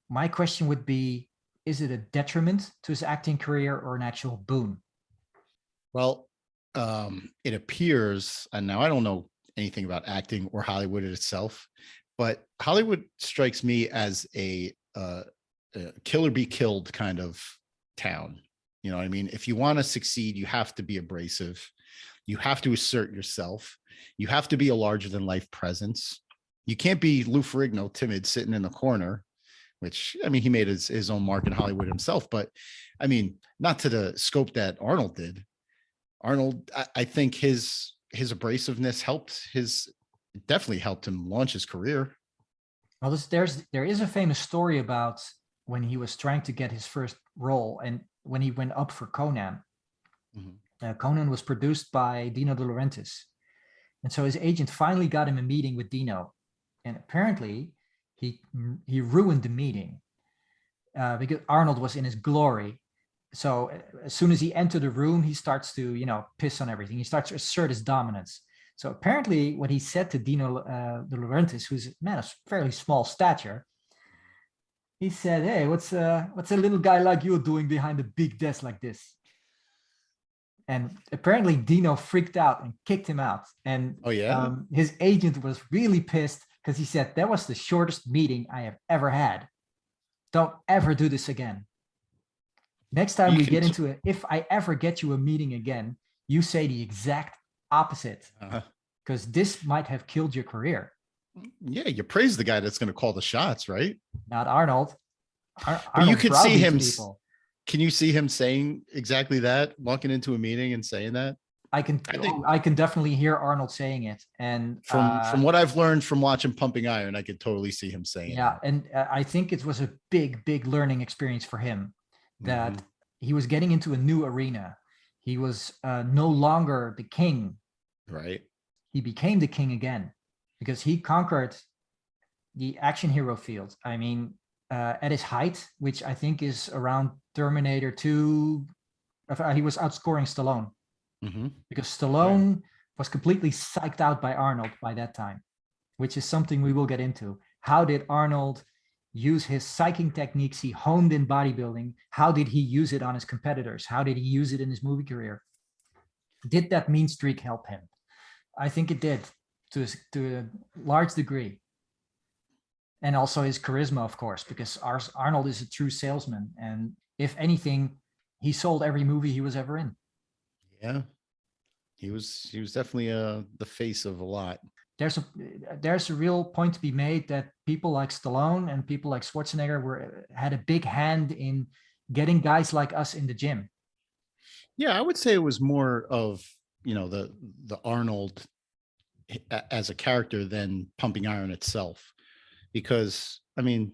My question would be, is it a detriment to his acting career or an actual boon? Well, it appears, and now I don't know anything about acting or Hollywood itself, but Hollywood strikes me as a kill or be killed kind of town. You know what I mean? If you want to succeed, you have to be abrasive. You have to assert yourself. You have to be a larger than life presence. You can't be Lou Ferrigno, timid, sitting in the corner, which, I mean, he made his own mark in Hollywood himself, but I mean, not to the scope that Arnold did. Arnold, I think his abrasiveness definitely helped him launch his career. Well, there is a famous story about when he was trying to get his first role and when he went up for Conan. Mm-hmm. Conan was produced by Dino De Laurentiis. And so his agent finally got him a meeting with Dino. And apparently he ruined the meeting because Arnold was in his glory. So as soon as he entered the room, he starts to, piss on everything. He starts to assert his dominance. So apparently what he said to Dino De Laurentiis, who's a man of fairly small stature, he said, "Hey, what's a little guy like you doing behind a big desk like this?" And apparently Dino freaked out and kicked him out. And his agent was really pissed because he said, "That was the shortest meeting I have ever had. Don't ever do this again. Next time we get into it, if I ever get you a meeting again, you say the exact opposite, because this might have killed your career." Yeah, you praise the guy that's going to call the shots, right? Not Arnold. But you could see him. Can you see him saying exactly that, walking into a meeting and saying that? I can definitely hear Arnold saying it. And from what I've learned from watching Pumping Iron, I could totally see him saying it. Yeah, and I think it was a big learning experience for him, that he was getting into a new arena. He was no longer the king. Right. He became the king again because he conquered the action hero field. I mean, at his height, which I think is around Terminator 2, he was outscoring Stallone. Mm-hmm. Because Stallone was completely psyched out by Arnold by that time, which is something we will get into. How did Arnold use his psyching techniques he honed in bodybuilding? How did he use it on his competitors? How did he use it in his movie career? Did that mean streak help him? I think it did to a large degree. And also his charisma, of course, because Arnold is a true salesman. And if anything, he sold every movie he was ever in. Yeah, he was definitely the face of a lot. there's a real point to be made that people like Stallone and people like Schwarzenegger had a big hand in getting guys like us in the gym. Yeah, I would say it was more of, the Arnold as a character than Pumping Iron itself, because I mean,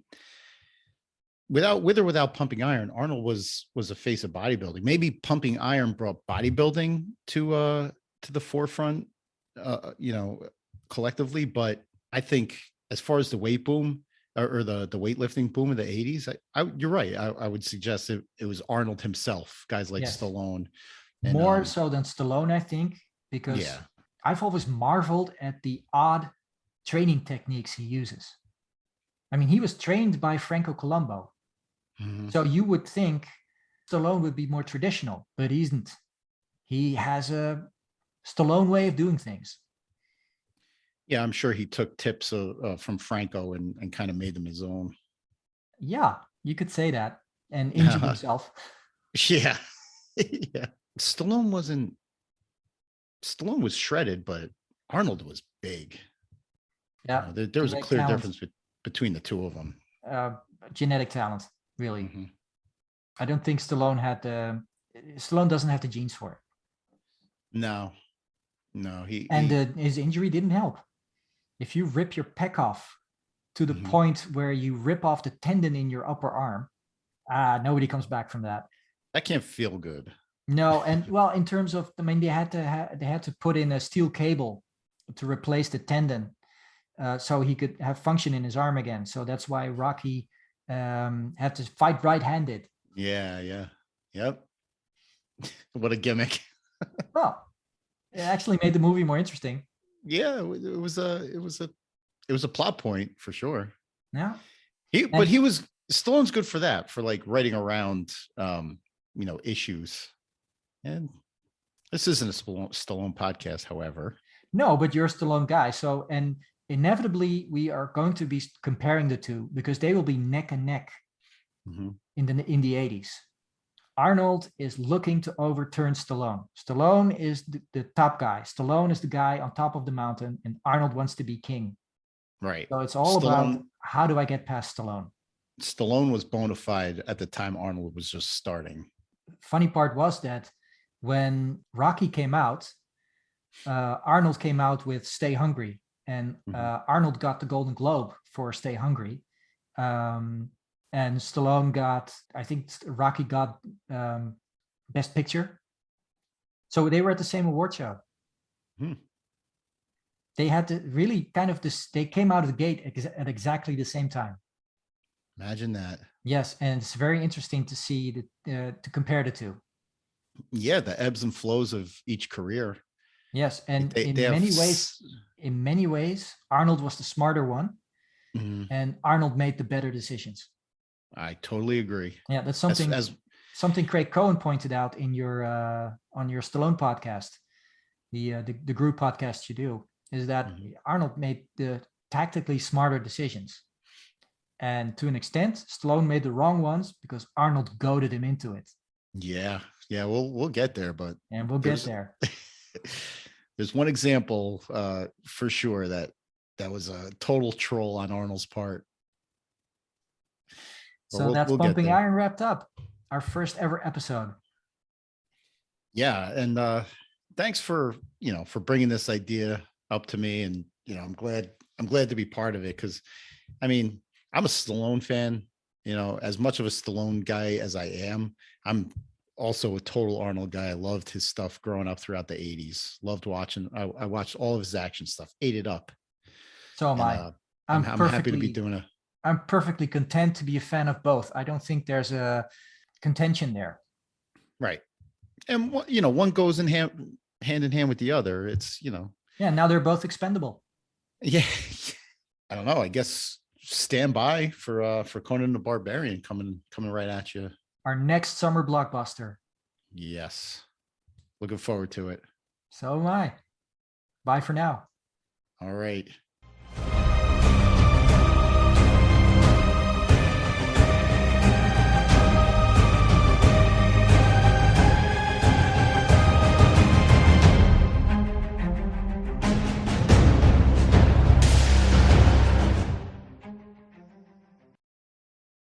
with or without Pumping Iron, Arnold was a face of bodybuilding. Maybe Pumping Iron brought bodybuilding to the forefront, collectively. But I think as far as the weight boom or the weightlifting boom of the 80s, you're right. I would suggest it was Arnold himself, guys like Stallone. And, more so than Stallone, I think, because I've always marveled at the odd training techniques he uses. I mean, he was trained by Franco Colombo. Mm-hmm. So you would think Stallone would be more traditional, but he isn't. He has a Stallone way of doing things. Yeah, I'm sure he took tips from Franco and kind of made them his own. Yeah, you could say that, and injured himself. Yeah. Yeah. Stallone was shredded, but Arnold was big. Yeah. There was a clear difference between the two of them. Genetic talent, really. Mm-hmm. I don't think Stallone doesn't have the genes for it. No, his injury didn't help. If you rip your pec off to the point where you rip off the tendon in your upper arm, nobody comes back from that. That can't feel good. No, and well, in terms of, I mean, they had to put in a steel cable to replace the tendon, so he could have function in his arm again. So that's why Rocky had to fight right-handed. Yeah. Yep. What a gimmick. Well, it actually made the movie more interesting. Yeah, it was a plot point for sure. Yeah. Stallone's good for that, for like writing around issues. And this isn't a Stallone podcast, however. No, but you're a Stallone guy. So, and inevitably we are going to be comparing the two because they will be neck and neck in the 80s. Arnold is looking to overturn Stallone. Stallone is the top guy. Stallone is the guy on top of the mountain, and Arnold wants to be king. Right. So it's all about, how do I get past Stallone? Stallone was bona fide at the time Arnold was just starting. Funny part was that when Rocky came out, Arnold came out with Stay Hungry, and Arnold got the Golden Globe for Stay Hungry. And Stallone Rocky got Best Picture. So they were at the same award show. They had to really they came out of the gate at exactly the same time. Imagine that. Yes, and it's very interesting to see to compare the two. Yeah, the ebbs and flows of each career. Yes, and in many ways, Arnold was the smarter one, and Arnold made the better decisions. I totally agree. Yeah, that's something Craig Cohen pointed out in your on your Stallone podcast, the group podcast you do, is that Arnold made the tactically smarter decisions. And to an extent, Stallone made the wrong ones because Arnold goaded him into it. Yeah, we'll get there, but we'll get there. There's one example for sure that was a total troll on Arnold's part. So that's Pumping Iron wrapped up, our first ever episode. Yeah, and thanks for bringing this idea up to me, and I'm glad to be part of it, because I mean, I'm a Stallone fan. As much of a Stallone guy as I am, I'm also a total Arnold guy. I loved his stuff growing up throughout the 80s. Loved watching. I watched all of his action stuff, ate it up. So am I. I'm happy to be doing it. I'm perfectly content to be a fan of both. I don't think there's a contention there. Right. And one goes hand in hand with the other. It's, Yeah, now they're both expendable. Yeah. I don't know. I guess stand by for Conan the Barbarian coming right at you. Our next summer blockbuster. Yes. Looking forward to it. So am I. Bye for now. All right.